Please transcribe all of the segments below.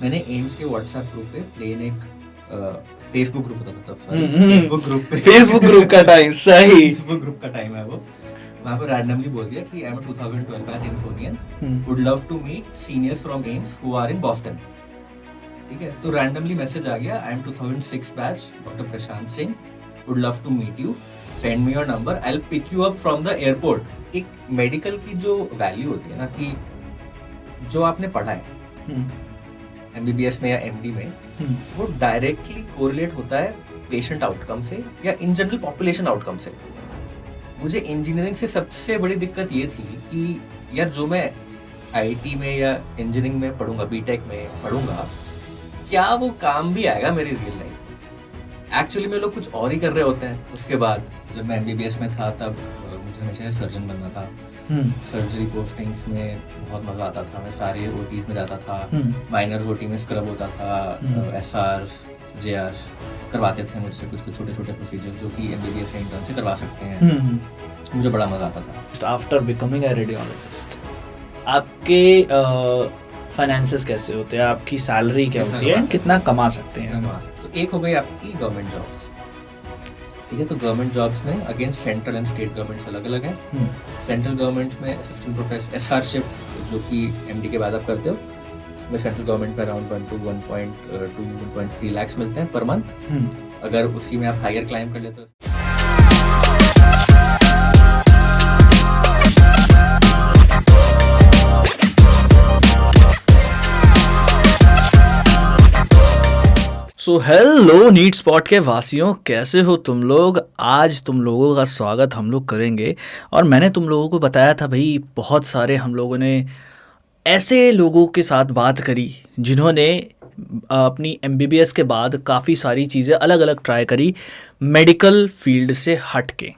मैंने एम्स के WhatsApp group पे प्लेन एक फेसबुक ग्रुप होता था तब, सॉरी फेसबुक ग्रुप पे फेसबुक ग्रुप का टाइम सही फेसबुक ग्रुप का टाइम है वो, वहाँ पर रैंडमली बोल दिया कि I am 2012 batch AIIMSonian, would love to meet seniors from AIIMS who are in Boston. ठीक है, तो रैंडमली मैसेज आ गया, I am 2006 batch doctor Prashant Singh, would love to meet you, send me your number, I will pick you up from the airport. एक medical की जो value होती है ना, कि जो आपने पढ़ा है एमबीबीएस में या एमडी में, वो डायरेक्टली कोरिलेट होता है पेशेंट आउटकम से या इन जनरल पॉपुलेशन आउटकम से। मुझे इंजीनियरिंग से सबसे बड़ी दिक्कत ये थी कि यार जो मैं आईटी में या इंजीनियरिंग में पढ़ूंगा, बीटेक में पढ़ूंगा, क्या वो काम भी आएगा मेरी रियल लाइफ में? एक्चुअली में लोग कुछ और ही कर रहे होते हैं। उसके बाद जब मैं एमबीबीएस में था तब मुझे हमेशा सर्जन बनना था। सर्जरी पोस्टिंग्स में बहुत मज़ा आता था, मैं सारे ओटीज में जाता था, माइनर्स ओटी में स्क्रब होता था, एसआरस जेआरस करवाते थे मुझसे कुछ कुछ छोटे छोटे प्रोसीजर जो कि एमबीबीएस इंटर्न से करवा सकते हैं। मुझे बड़ा मज़ा आता था। आफ्टर बिकमिंग अ रेडियोलॉजिस्ट आपके फाइनेंसेस कैसे होते हैं, आपकी सैलरी क्या होती है, कितना कमा सकते हैं? तो एक हो गई आपकी गवर्नमेंट जॉब्स। ठीक है, तो गवर्नमेंट जॉब्स में again central and state governments अलग अलग हैं। सेंट्रल गवर्नमेंट्स में असिस्टेंट प्रोफेसर एसआरशिप जो कि एमडी के बाद आप करते हो, उसमें सेंट्रल गवर्नमेंट में अराउंड 1 to 1.3 लाख मिलते हैं पर मंथ। अगर उसी में आप हायर क्लाइम कर लेते हो सो हेलो नीट स्पॉट के वासियों, कैसे हो तुम लोग? आज तुम लोगों का स्वागत हम लोग करेंगे। और मैंने तुम लोगों को बताया था भाई, बहुत सारे हम लोगों ने ऐसे लोगों के साथ बात करी जिन्होंने अपनी एमबीबीएस के बाद काफ़ी सारी चीज़ें अलग अलग ट्राई करी मेडिकल फील्ड से हट के।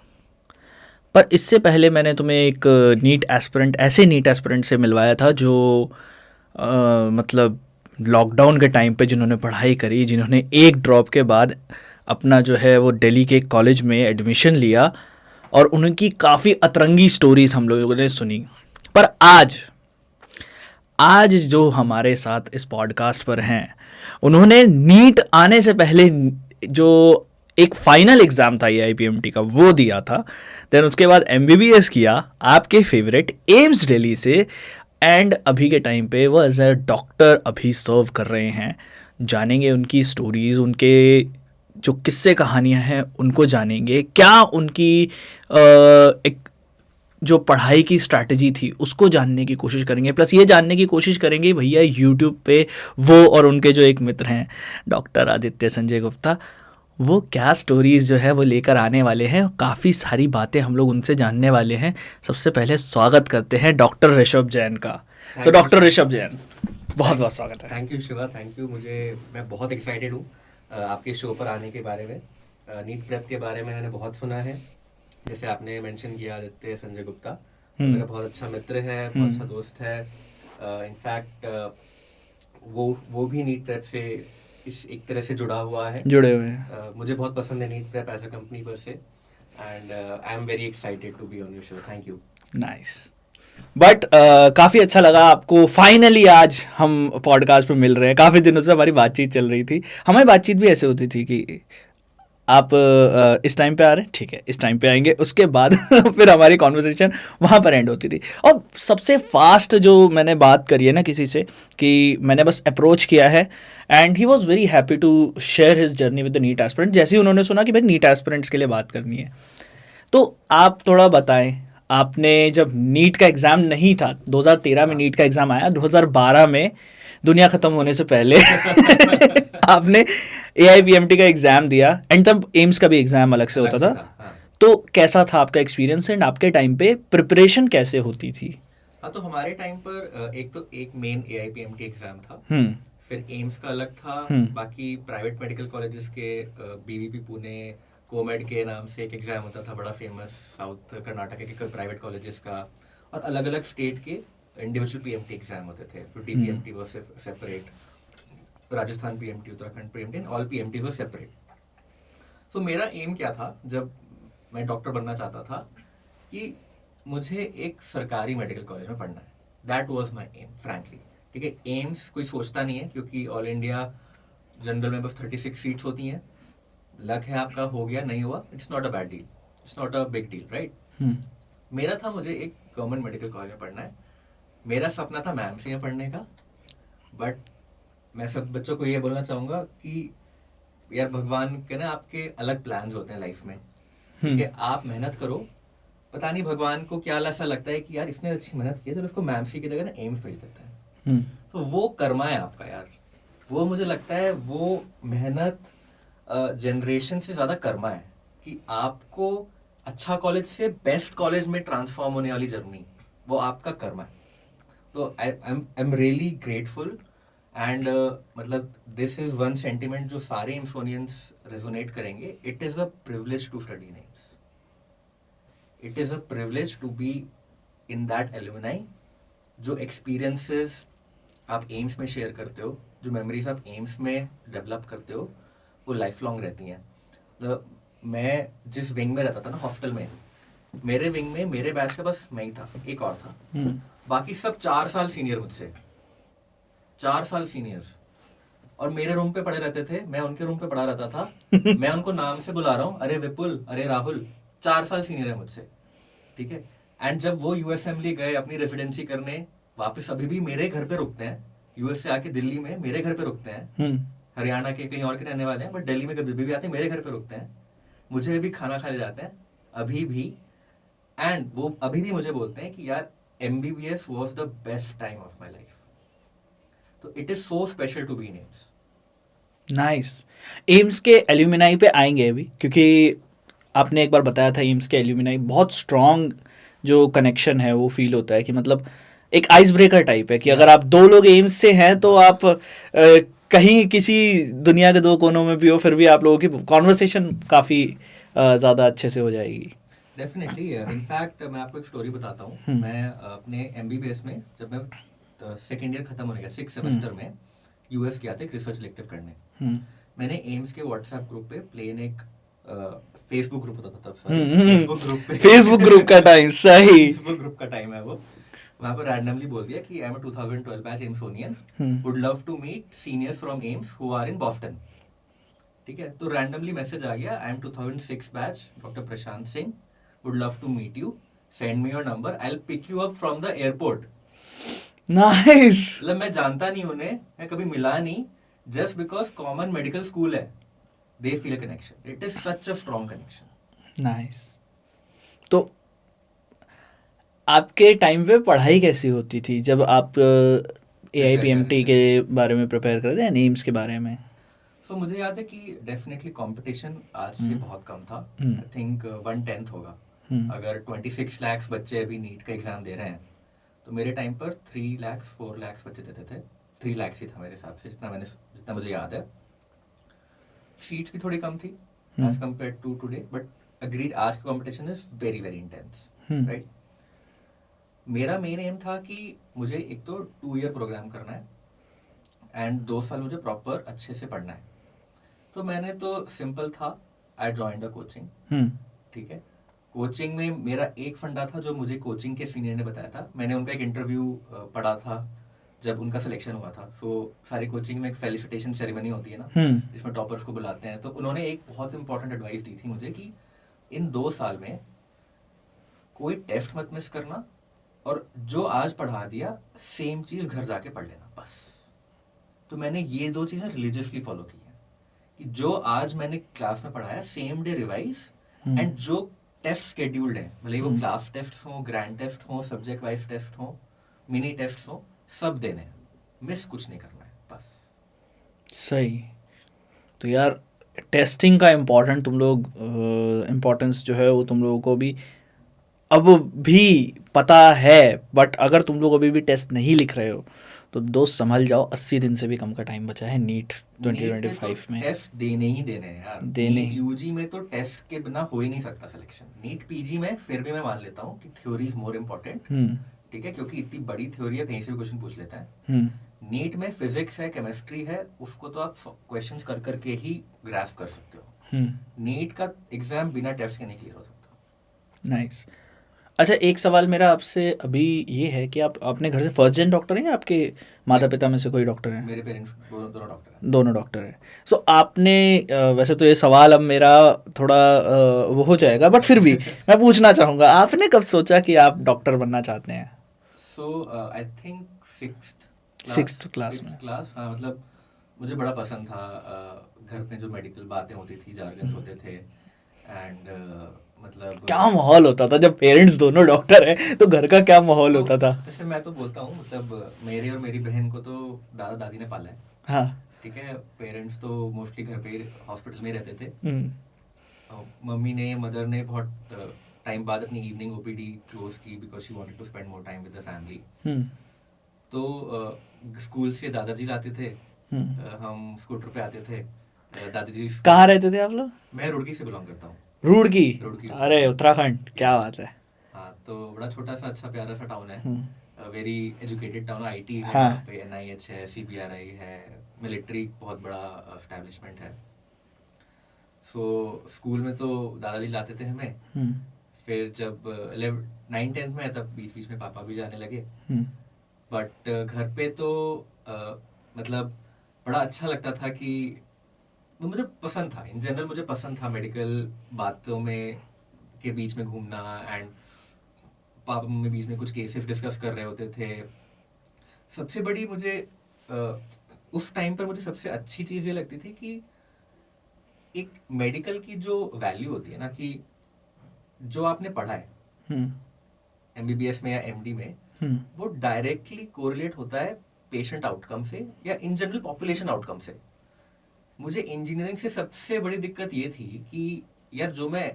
पर इससे पहले मैंने तुम्हें एक नीट एस्पिरेंट से मिलवाया था जो मतलब लॉकडाउन के टाइम पे जिन्होंने पढ़ाई करी, जिन्होंने एक ड्रॉप के बाद अपना जो है वो दिल्ली के कॉलेज में एडमिशन लिया, और उनकी काफ़ी अतरंगी स्टोरीज हम लोगों ने सुनी। पर आज जो हमारे साथ इस पॉडकास्ट पर हैं, उन्होंने नीट आने से पहले जो एक फाइनल एग्ज़ाम था AIPMT का वो दिया था, देन उसके बाद MBBS किया आपके फेवरेट एम्स दिल्ली से, एंड अभी के टाइम पे वो एज ए डॉक्टर अभी सर्व कर रहे हैं। जानेंगे उनकी स्टोरीज़, उनके जो किस्से कहानियाँ हैं उनको जानेंगे, क्या उनकी एक जो पढ़ाई की स्ट्रैटेजी थी उसको जानने की कोशिश करेंगे। प्लस ये जानने की कोशिश करेंगे भैया यूट्यूब पे वो और उनके जो एक मित्र हैं डॉक्टर आदित्य संजय गुप्ता, वो क्या स्टोरीज़ जो है वो लेकर आने वाले हैं। काफ़ी सारी बातें हम लोग उनसे जानने वाले हैं। सबसे पहले स्वागत करते हैं डॉक्टर ऋषभ जैन का। तो डॉक्टर ऋषभ जैन, बहुत बहुत स्वागत है। Thank you Shiva, thank you. मैं बहुत एक्साइटेड हूँ आपके शो पर आने के बारे में। नीट प्रेप के बारे में मैंने बहुत सुना है, जैसे आपने मेंशन किया आदित्य संजय गुप्ता, मेरा बहुत अच्छा मित्र है, बहुत अच्छा दोस्त है। इनफैक्ट वो भी नीट प्रेप से इस एक तरह से जुड़े हुए हैं। मुझे बहुत पसंद है NEET prep as a company per se, and I am very excited to be on your show. Thank you. Nice. But काफ़ी अच्छा लगा आपको, फाइनली आज हम पॉडकास्ट पे मिल रहे हैं। काफ़ी दिनों से हमारी बातचीत चल रही थी। हमारी बातचीत भी ऐसे होती थी कि आप इस टाइम पे आ रहे हैं, ठीक है, इस टाइम पे आएंगे, उसके बाद फिर हमारी कॉन्वर्सेशन वहाँ पर एंड होती थी। और सबसे फास्ट जो मैंने बात करी है ना किसी से, कि मैंने बस अप्रोच किया है and he was very happy to share his journey with the NEET aspirant. जैसे ही उन्होंने सुना कि भाई नीट एस्पिरेंट्स के लिए बात करनी है, तो आप थोड़ा बताएं, आपने जब नीट का एग्ज़ाम नहीं था, 2013 में नीट का एग्ज़ाम आया, 2012 में दुनिया ख़त्म होने से पहले आपने AIPMT का एग्ज़ाम दिया, एंड तब एम्स का भी एग्ज़ाम अलग से होता था। तो कैसा था आपका एक्सपीरियंस, एंड आपके टाइम पे प्रिपरेशन कैसे होती थी? हाँ, तो हमारे टाइम पर एक मेन AIPMT एग्ज़ाम था, फिर एम्स का अलग था, बाकी प्राइवेट मेडिकल कॉलेजेस के BVP पुणे, कोमेड के नाम से एक एग्ज़ाम होता था बड़ा फेमस साउथ कर्नाटक के प्राइवेट कॉलेजेस का, और अलग अलग स्टेट के इंडिविजुअल PMT एग्ज़ाम होते थे। फिर DPMT वो separate, Rajasthan PMT, Uttarakhand PMT, all PMT वो सेपरेट। तो मेरा एम क्या था जब मैं डॉक्टर बनना चाहता था, कि मुझे एक सरकारी मेडिकल कॉलेज में पढ़ना है। That was my aim frankly. ठीक है, एम्स कोई सोचता नहीं है क्योंकि ऑल इंडिया जनरल में बस 36 सीट्स होती हैं, लक है आपका हो गया, नहीं हुआ, it's not a bad deal, it's not a big deal, right. मेरा था मुझे एक गवर्नमेंट मेडिकल कॉलेज में पढ़ना है, मेरा सपना था मैम में पढ़ने का, बट मैं सब बच्चों को ये बोलना चाहूँगा कि यार भगवान के ना आपके अलग प्लान्स होते हैं लाइफ में, ठीक है, आप मेहनत करो, पता नहीं भगवान को क्या ऐसा लगता है कि यार इसने अच्छी मेहनत की है तो उसको मैम की जगह ना एम्स भेज देता है, तो वो कर्मा है आपका यार, वो मुझे लगता है वो मेहनत जनरेशन से ज़्यादा कर्मा है कि आपको अच्छा कॉलेज से बेस्ट कॉलेज में ट्रांसफॉर्म होने वाली जर्नी, वो आपका कर्मा है। तो I am really grateful and मतलब दिस इज वन सेंटिमेंट जो सारे एम्सोनियंस रेजोनेट करेंगे, it is a privilege to study in AIIMS, it is a privilege to be in that alumni, जो एक्सपीरियंसेस आप एम्स में शेयर करते हो, जो मेमोरीज आप एम्स में डेवलप करते हो, वो लाइफ लॉन्ग रहती हैं। तो मैं जिस विंग में रहता था ना हॉस्टल में, मेरे विंग में मेरे बैच का बस मैं ही था, एक और था, बाकी सब 4 साल सीनियर मुझसे, 4 साल सीनियर्स, और मेरे रूम पे पड़े रहते थे, मैं उनके रूम पे पड़ा रहता था, मैं उनको नाम से बुला रहा हूँ, अरे विपुल, अरे राहुल, 4 साल सीनियर है मुझसे, ठीक है। एंड जब वो यूएसएमली गए अपनी रेसिडेंसी करने, वापस अभी भी मेरे घर पे रुकते हैं, यूएस से आके दिल्ली में मेरे घर पे रुकते हैं, हरियाणा के कहीं और के रहने वाले हैं, बट दिल्ली में कभी भी आते हैं मेरे घर पे रुकते हैं, मुझे भी खाना खा ले जाते हैं अभी भी, एंड वो अभी भी मुझे बोलते हैं कि यार MBBS was the best time of my life. तो it is so special to be in AIIMS. Nice. AIIMS के एल्यूमिनाई पे आएंगे अभी, क्योंकि आपने एक बार बताया था एम्स के एल्यूमिनाई बहुत स्ट्रॉन्ग जो कनेक्शन है वो फील होता है कि मतलब एक आइस ब्रेकर टाइप है कि अगर आप दो लोग एम्स से हैं तो आप कहीं किसी दुनिया के दो कोनों में भी हो, फिर भी आप लोगों की कॉन्वर्सेशन काफ़ी ज़्यादा अच्छे से हो जाएगी। डेफिनेटली, इनफैक्ट मैं आपको एक स्टोरी बताता हूँ। मैं अपने MBBS में जब मैं सेकेंड ईयर खत्म होने का 6 सेमेस्टर में US गया था एक रिसर्च इलेक्टिव करने, मैंने एम्स के व्हाट्सएप ग्रुप पे प्लेन एक फेसबुक ग्रुप होता था तब, फेसबुक ग्रुप पे फेसबुक ग्रुप का टाइम, सही। फेसबुक ग्रुप का टाइम है वो, वहाँ पर रैंडमली बोल दिया कि I am 2012 batch AIIMSonian, would love to meet seniors from AIIMS who are in Boston, ठीक है। तो रैंडमली मैसेज आ गया, I am 2006 batch doctor Prashant Singh, would love to meet you, send me your number, I will pick you up from the airport. Nice. मतलब मैं जानता नहीं उन्हें, मैं कभी मिला नहीं, just because common medical school है, they feel a connection, it is such a strong connection. Nice. तो आपके टाइम पे पढ़ाई कैसी होती थी जब आप AIPMT के बारे में प्रिपेयर कर रहे हैं, नेम्स के बारे में? सो मुझे याद है कि डेफिनेटली कंपटीशन आज से बहुत कम था, आई थिंक 1/10 होगा। अगर 26 लाख बच्चे अभी नीट का एग्जाम दे रहे हैं, तो मेरे टाइम पर 3 लाख 4 लाख बच्चे देते थे, 3 लाख ही था मेरे हिसाब से, जितना मुझे याद है। सीट्स भी थोड़ी कम थी as compare to today, but agreed आज का competition is very very intense, right. मेरा मेन एम था कि मुझे एक तो 2 ईयर प्रोग्राम करना है एंड 2 साल मुझे प्रॉपर अच्छे से पढ़ना है। तो मैंने तो सिंपल था, आई जॉइंड अ कोचिंग, ठीक है। कोचिंग में मेरा एक फंडा था जो मुझे कोचिंग के सीनियर ने बताया था, मैंने उनका एक इंटरव्यू पढ़ा था जब उनका सिलेक्शन हुआ था। सो सारी कोचिंग में एक फेलिसिटेशन सेरेमनी होती है ना, जिसमें टॉपर्स को बुलाते हैं, तो उन्होंने एक बहुत इंपॉर्टेंट एडवाइस दी थी मुझे कि इन 2 साल में कोई टेस्ट मत मिस करना, और जो आज पढ़ा दिया सेम चीज़ घर जाके पढ़ लेना बस। तो मैंने ये 2 चीज़ें रिलीजियसली फॉलो की हैं कि जो आज मैंने क्लास में पढ़ाया सेम डे रिवाइज, एंड जो टेस्ट शेड्यूल्ड है, भले ही वो क्लास टेस्ट हो, ग्रैंड टेस्ट हो, सब्जेक्ट वाइज टेस्ट हो, मिनी टेस्ट हो, सब देने हैं, मिस कुछ नहीं करना है बस। सही। तो यार टेस्टिंग का इम्पोर्टेंट तुम लोग इम्पोर्टेंस जो है वो तुम लोगों को भी अब भी पता है, बट अगर तुम लोग अभी भी टेस्ट नहीं लिख रहे हो तो दोस्त संभल जाओ, 80 दिन से भी कम का टाइम बचा है नीट 2025 में। टेस्ट देने ही देने हैं यार, देने नीट यूजी में तो टेस्ट के बिना हो ही नहीं सकता सिलेक्शन। नीट पीजी में फिर भी मैं मान लेता हूँ कि थ्योरी इज मोर इम्पोर्टेंट, ठीक है, क्योंकि इतनी बड़ी थ्योरी है, कहीं से भी क्वेश्चन पूछ लेता है। नीट में फिजिक्स है, केमिस्ट्री है, उसको तो आप क्वेश्चंस कर करके ही ग्रास्प कर सकते हो। नीट का एग्जाम बिना टेस्ट के नहीं क्लियर हो सकता। नाइस। अच्छा, एक सवाल मेरा आपसे अभी ये है कि आप अपने घर से फर्स्ट जेन डॉक्टर हैं या आपके माता पिता में से कोई डॉक्टर हैं? मेरे पेरेंट्स दोनों डॉक्टर हैं। दोनों डॉक्टर हैं। सो आपने वैसे तो ये सवाल अब मेरा थोड़ा वो हो जाएगा, बट फिर भी मैं पूछना चाहूँगा, आपने कब सोचा कि आप डॉक्टर बनना चाहते हैं? So I think sixth sixth class में? क्लास, हाँ, मतलब मुझे बड़ा पसंद था। घर पे जो मेडिकल बातें होती थी, जार्गन्स होते थे, एंड मतलब क्या माहौल होता था जब पेरेंट्स दोनों डॉक्टर हैं, तो घर का क्या माहौल होता था? जैसे मैं तो बोलता हूँ, मतलब मेरे और मेरी बहन को तो दादा दादी ने पाला है। हाँ। ठीक है, पेरेंट्स तो मोस्टली घर पे हॉस्पिटल में ही रहते थे। हम्म। मदर ने बहुत टाइम बाद अपनी इवनिंग ओपीडी क्लोज की because she wanted to spend more time with the family. Hmm. तो स्कूल से दादाजी लाते थे, हम्म। हम स्कूटर पे आते थे। दादाजी कहाँ रहते थे आप लोग? मैं रुड़की से बिलोंग करता हूँ। रुड़की? रुड़की, अरे उत्तराखंड, क्या बात है। हाँ, तो बड़ा छोटा सा अच्छा प्यारा सा टाउन है, hmm. Very educated town. IT है हाँ। यहाँ पे, एनआईएच है, सीबीआरआई है, मिलिट्री बहुत बड़ा एस्टेब्लिशमेंट है। सो स्कूल में तो दादाजी लाते थे हमें। हम्म। फिर जब 9th 10th में, तब बीच बीच में पापा भी जाने लगे। हम्म। बट घर पे तो मतलब बड़ा अच्छा लगता था कि मुझे पसंद था, इन जनरल मुझे पसंद था मेडिकल बातों में के बीच में घूमना, एंड पापा मम्मी बीच में कुछ केसेस डिस्कस कर रहे होते थे। सबसे बड़ी मुझे उस टाइम पर मुझे सबसे अच्छी चीज़ ये लगती थी कि एक मेडिकल की जो वैल्यू होती है ना, कि जो आपने पढ़ा है हम्म। एमबीबीएस में या एमडी में, हम्म। वो डायरेक्टली कोरिलेट होता है पेशेंट आउटकम से या इन जनरल पॉपुलेशन आउटकम से। मुझे इंजीनियरिंग से सबसे बड़ी दिक्कत ये थी कि यार जो मैं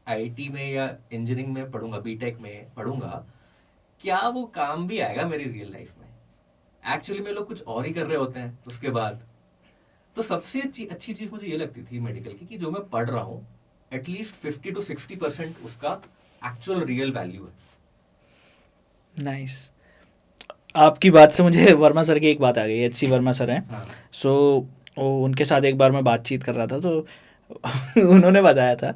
आईटी में या इंजीनियरिंग में पढ़ूंगा, बीटेक में पढ़ूंगा, क्या वो काम भी आएगा मेरी रियल लाइफ में? एक्चुअली में लोग कुछ और ही कर रहे होते हैं उसके बाद। तो सबसे अच्छी चीज़ मुझे ये लगती थी मेडिकल की, कि जो मैं पढ़ रहा हूँ एटलीस्ट 50 to 60% उसका एक्चुअल रियल वैल्यू है। नाइस। आपकी बात से मुझे वर्मा सर की एक बात आ गई। एच सी वर्मा सर हैं। हाँ। सो उनके साथ एक बार मैं बातचीत कर रहा था, तो उन्होंने बताया था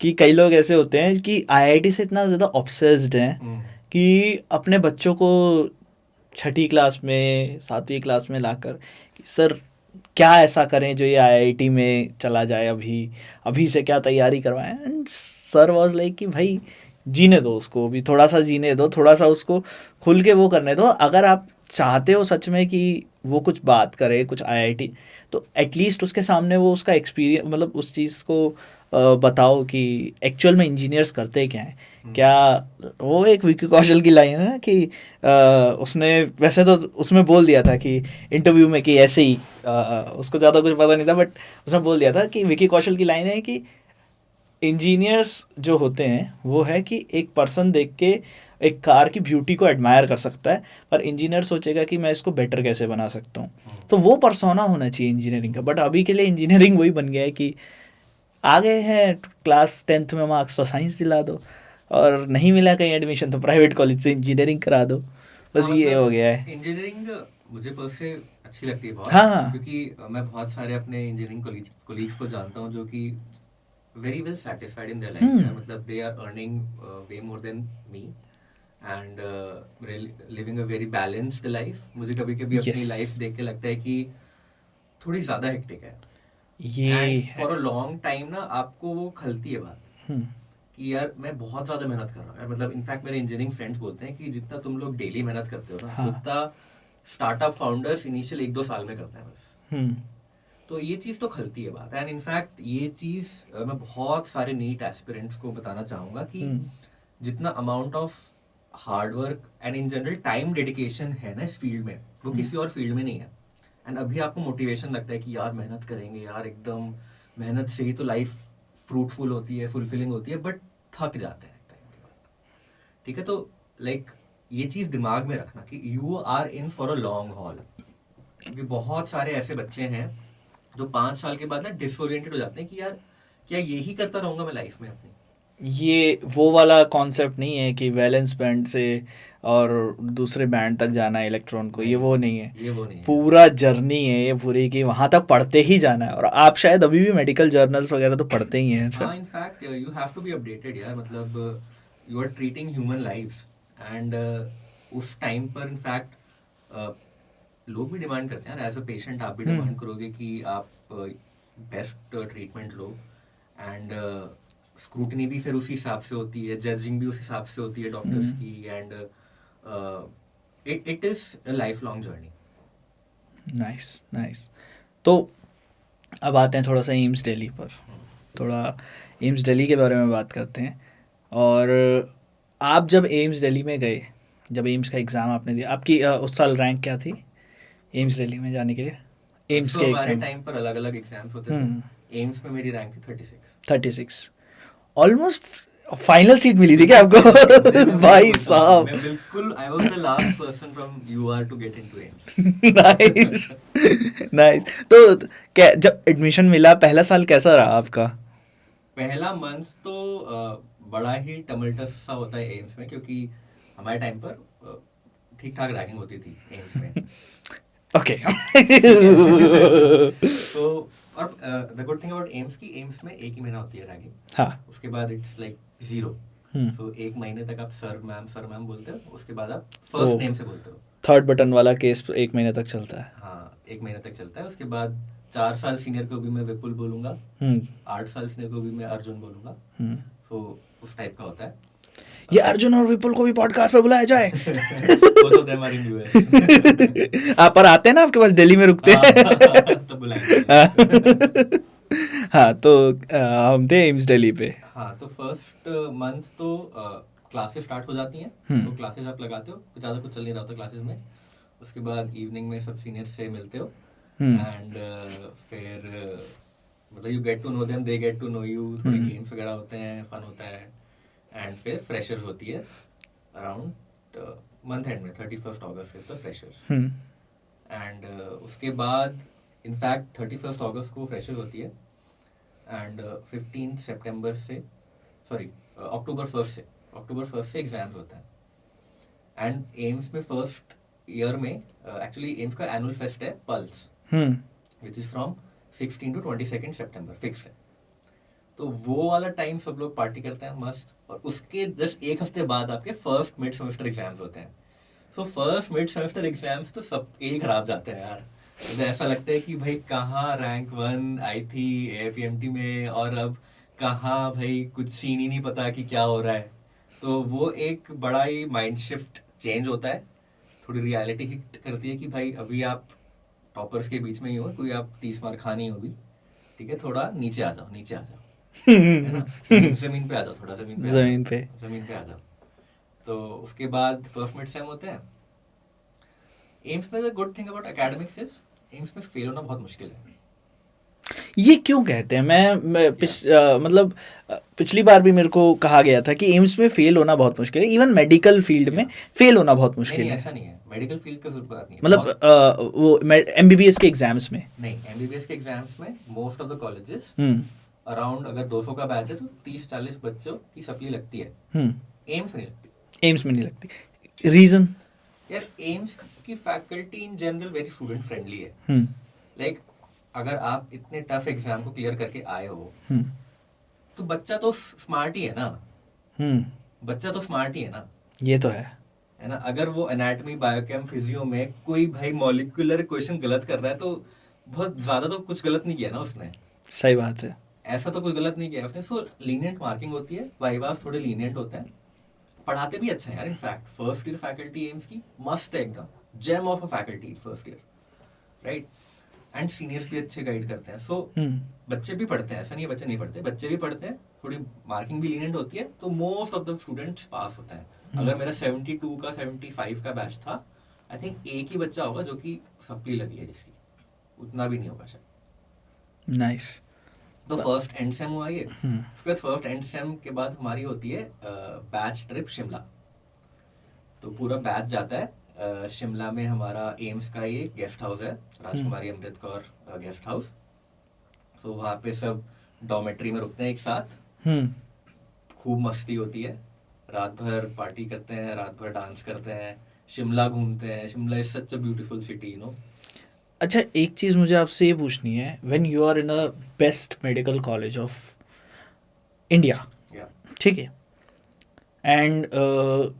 कि कई लोग ऐसे होते हैं कि आईआईटी से इतना ज़्यादा ऑब्सेस्ड हैं कि अपने बच्चों को 6ठी क्लास में 7वीं क्लास में लाकर कि सर क्या ऐसा करें जो ये आईआईटी में चला जाए, अभी अभी से क्या तैयारी करवाएं। एंड सर वाज लाइक कि भाई जीने दो उसको, भी थोड़ा सा जीने दो, थोड़ा सा उसको खुल के वो करने दो। अगर आप चाहते हो सच में कि वो कुछ बात करे, कुछ आईआईटी, तो एटलीस्ट उसके सामने वो उसका एक्सपीरियंस, मतलब उस चीज़ को बताओ कि एक्चुअल में इंजीनियर्स करते क्या हैं। क्या वो एक विकी कौशल की लाइन है ना कि उसने वैसे तो उसमें बोल दिया था कि इंटरव्यू में कि ऐसे ही उसको ज़्यादा कुछ पता नहीं था, बट उसने बोल दिया था कि विकी कौशल की लाइन है कि इंजीनियर्स जो होते हैं वो है कि एक पर्सन देख के एक कार की ब्यूटी को एडमायर कर सकता है, पर इंजीनियर सोचेगा कि मैं इसको बेटर कैसे बना सकता हूँ। तो वो पर्सोना होना चाहिए इंजीनियरिंग का। बट अभी के लिए इंजीनियरिंग वही बन गया है कि आ गए हैं क्लास 10th में मार्क्स तो साइंस दिला दो, और नहीं मिला कहीं एडमिशन तो प्राइवेट कॉलेज से इंजीनियरिंग करा दो, बस हाँ, ये मतलब हो गया है। इंजीनियरिंग मुझे पर्सनली अच्छी लगती है बहुत। हाँ हाँ। क्योंकि मैं बहुत सारे अपने इंजीनियरिंग कोलीग्स को जानता हूँ जो कि very well satisfied in their life है। मतलब they are earning way more than me and living a very balanced life. मुझे कभी कभी अपनी यस, लाइफ देख के लगता है कि थोड़ी ज़्यादा हेक्टिक है, ये एंड है। फॉर अ लॉन्ग टाइम ना आपको वो खलती है बात हम्म। कि यार मैं बहुत ज़्यादा मेहनत कर रहा हूँ यार। मतलब इनफैक्ट मेरे इंजीनियरिंग फ्रेंड्स बोलते हैं कि जितना तुम लोग डेली मेहनत करते हो ना, हाँ। उतना स्टार्टअप फाउंडर्स इनिशियल 1-2 साल में करते हैं बस। हम्म। तो ये चीज़ तो खलती है बात। एंड इनफैक्ट ये चीज़ मैं बहुत सारे नीट एस्पिरेंट्स को बताना चाहूँगा कि जितना amount of hard work and in general time dedication है ना इस फील्ड में, वो किसी और फील्ड में नहीं है। एंड अभी आपको मोटिवेशन लगता है कि यार मेहनत करेंगे यार, एकदम मेहनत से ही तो लाइफ फ्रूटफुल होती है, फुलफिलिंग होती है, बट थक जाते हैं टाइम के बाद। ठीक है, तो लाइक ये चीज़ दिमाग में रखना कि you are in for a long haul. क्योंकि बहुत सारे ऐसे बच्चे हैं जो 5 साल के बाद ना डिसोरिएंटेड हो जाते हैं कि यार क्या यही करता रहूँगा मैं लाइफ में अपनी। ये वो वाला कॉन्सेप्ट नहीं है कि वैलेंस बैंड से और दूसरे बैंड तक जाना है इलेक्ट्रॉन को, ये वो नहीं है। ये वो नहीं है। पूरा जर्नी है ये पूरी, कि वहाँ तक पढ़ते ही जाना है। और आप शायद अभी भी मेडिकल जर्नल्स वगैरह तो पढ़ते ही हैं। अच्छा। हाँ, in fact you have to be updated यार। मतलब you are treating human lives and उस टाइम पर इनफैक्ट लोग भी डिमांड करते हैं, एज अ पेशेंट आप भी डिमांड करोगे कि आप best treatment low, and scrutiny भी फिर उसी हिसाब से होती है, जजिंग भी उस हिसाब से होती है डॉक्टर्स की, and it is a life long journey. Nice nice. तो अब आते हैं थोड़ा सा एम्स दिल्ली पर, थोड़ा एम्स दिल्ली के बारे में बात करते हैं. और आप जब एम्स दिल्ली में गए, जब एम्स का एग्ज़ाम आपने दिया, आपकी उस साल रैंक क्या थी एम्स दिल्ली में जाने के लिए, एम्स So, के हमारे एग्ज़ाम? टाइम पर अलग अलग एग्जाम्स होते थे. एम्स में मेरी रैंक थी 36. 36. ऑलमोस्ट फाइनल सीट मिली थी क्या आपको? भाई साहब. मैं बिल्कुल, I was the last person from UR to get into AIIMS. Nice nice. तो क्या जब एडमिशन मिला पहला साल कैसा रहा आपका? पहला मंथ तो बड़ा ही टमल्टस सा होता है एम्स में, क्योंकि हमारे टाइम पर ठीक ठाक रैगिंग होती थी एम्स में. ओके. सो और the good thing about AIIMS की, एम्स में एक ही महीना होती है रैगिंग. हाँ. उसके बाद इट्स लाइक जीरो. हम्म. सो एक महीने तक आप सर मैम बोलते हो, उसके बाद आप ओ. फर्स्ट नेम से बोलते हो. थर्ड बटन वाला केस 1 महीने तक चलता है. हाँ, एक महीने तक चलता है. उसके बाद 4 साल सीनियर को भी मैं विपुल बोलूंगा, 8 साल सीनियर को भी मैं अर्जुन बोलूंगा. सो उस टाइप का होता है. ये अर्जुन और विपुल को भी पॉडकास्ट पे बुलाया जाए. Both of them are in US. आप पर आते हैं ना, आपके पास दिल्ली में रुकते हैं. तो बुलाएंगे. हाँ. तो हम थे एम्स दिल्ली पे. हाँ, तो फर्स्ट मंथ तो क्लासेस स्टार्ट हो जाती हैं. तो क्लासेस आप लगाते हो, ज़्यादा कुछ चल नहीं रहा होता क्लासेस में. उसके बाद इवनिंग में सब सीनियर से मिलते हो, एंड फिर मतलब you get to know them, they get to know you. थोड़े गेम्स वगैरह होते हैं, फन होता है. एंड फिर फ्रेशर्स होती है अराउंड मंथ एंड में. 31 अगस्त इज द फ्रेशर्स. एंड उसके बाद इनफैक्ट 31 अगस्त को फ्रेशर्स होती है, एंड 15 सितंबर से, सॉरी अक्टूबर 1 से एग्जाम्स होता है. एंड एम्स में फर्स्ट ईयर में एक्चुअली एम्स का एनुअल फेस्ट है pulse, which is from 16 to 22 September, fixed है. तो वो वाला टाइम सब लोग पार्टी करते हैं मस्त. और उसके जस्ट एक हफ्ते बाद आपके फर्स्ट मिड सेमेस्टर एग्जाम्स होते हैं. So first mid semester exams तो सबके ही खराब जाते हैं यार. तो ऐसा लगता है कि भाई कहाँ रैंक 1 आई थी एपीएमटी में, और अब कहाँ भाई कुछ सीन ही नहीं पता कि क्या हो रहा है. तो वो एक बड़ा ही माइंड शिफ्ट चेंज होता है. थोड़ी रियलिटी हिट करती है कि भाई अभी आप टॉपर्स के बीच में ही हो, कोई आप 30 मार्क खानी हो भी, ठीक है, थोड़ा नीचे आ जाओ, है ना. जमीन पे आ जाओ, थोड़ा जमीन पे आ जाओ. तो उसके बाद फर्स्ट मिड सेम होते हैं. एम्स में the good thing about academics is, AIIMS में फेल होना बहुत मुश्किल है. ये क्यों कहते हैं? मतलब पिछली बार भी मेरे को कहा गया था कि एम्स में फेल होना बहुत मुश्किल है, इवन मेडिकल फील्ड में फेल होना बहुत मुश्किल है. ऐसा नहीं है, मेडिकल फील्ड का जरूरत बात नहीं है. मतलब वो एमबीबीएस के एग्जाम्स में नहीं, एमबीबीएस के एग्जाम्स में most of the colleges around, अगर 200 का बैच है तो 30-40 बच्चों की सप्ली लगती है. एम्स में नहीं लगती. एम्स में नहीं लगती. रीजन? यार एम्स की faculty in general very student friendly है. लाइक अगर आप इतने टफ एग्जाम को क्लियर करके आए हो, तो बच्चा तो स्मार्ट ही है ना. ये तो है ना. अगर वो एनाटॉमी, बायोकेम, फिजियो में कोई भाई मॉलिक्यूलर क्वेश्चन गलत कर रहा है, तो बहुत ज्यादा तो कुछ गलत नहीं किया ना उसने. सही बात है. ऐसा तो कुछ गलत नहीं किया उसने. सो लीनियंट मार्किंग होती है, वाइवास थोड़े लीनियंट होते हैं, पढ़ाते भी अच्छा है यार. In fact first year faculty AIIMS की मस्त है एकदम, gem of a faculty first year, right. And seniors भी अच्छे गाइड करते हैं. सो बच्चे भी पढ़ते हैं, ऐसा नहीं है बच्चे नहीं पढ़ते, बच्चे भी पढ़ते हैं. थोड़ी मार्किंग भी लीनियंट होती है, तो most of the students pass होते हैं. अगर मेरा 72 का 75 का बैच था, आई थिंक एक ही बच्चा होगा जो कि सप्ली लगी है जिसकी, उतना भी नहीं होगा शायद. नाइस. तो फर्स्ट एंड सेम हुआ ये. उसके बाद फर्स्ट एंड सेम के बाद हमारी होती है बैच ट्रिप शिमला. तो पूरा बैच जाता है शिमला में. हमारा एम्स का ये गेस्ट हाउस है, राजकुमारी अमृत कौर गेस्ट हाउस. तो वहाँ पे सब डॉर्मेट्री में रुकते हैं एक साथ. खूब मस्ती होती है, रात भर पार्टी करते हैं, रात भर डांस करते हैं, शिमला घूमते हैं. Shimla is such a beautiful city, you know. अच्छा, एक चीज़ मुझे आपसे ये पूछनी है. When you are in a best medical college of India, ठीक है, एंड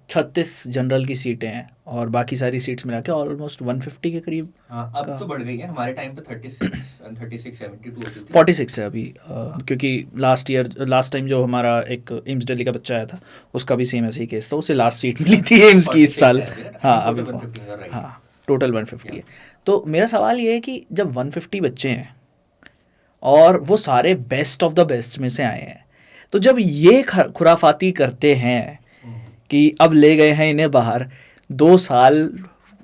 36 जनरल की सीटें हैं और बाकी सारी सीट्स मिला के ऑलमोस्ट 150 के करीब हाँ अब का। तो बढ़ गई है, हमारे टाइम पे 36 and 36 72 होती थी। 46 है अभी हाँ। क्योंकि लास्ट टाइम जो हमारा एक एम्स दिल्ली का बच्चा आया था उसका भी सेम ऐसे ही केस था, उसे लास्ट सीट मिली थी एम्स की इस 46 साल। है अभी ना, हाँ इन अभी टोटल 150 यू आर राइट। हाँ टोटल 150 या है। तो मेरा सवाल ये है कि जब 150 बच्चे हैं और वो सारे बेस्ट ऑफ द बेस्ट में से आए हैं, तो जब ये खुराफाती करते हैं कि अब ले गए हैं इन्हें बाहर, 2 साल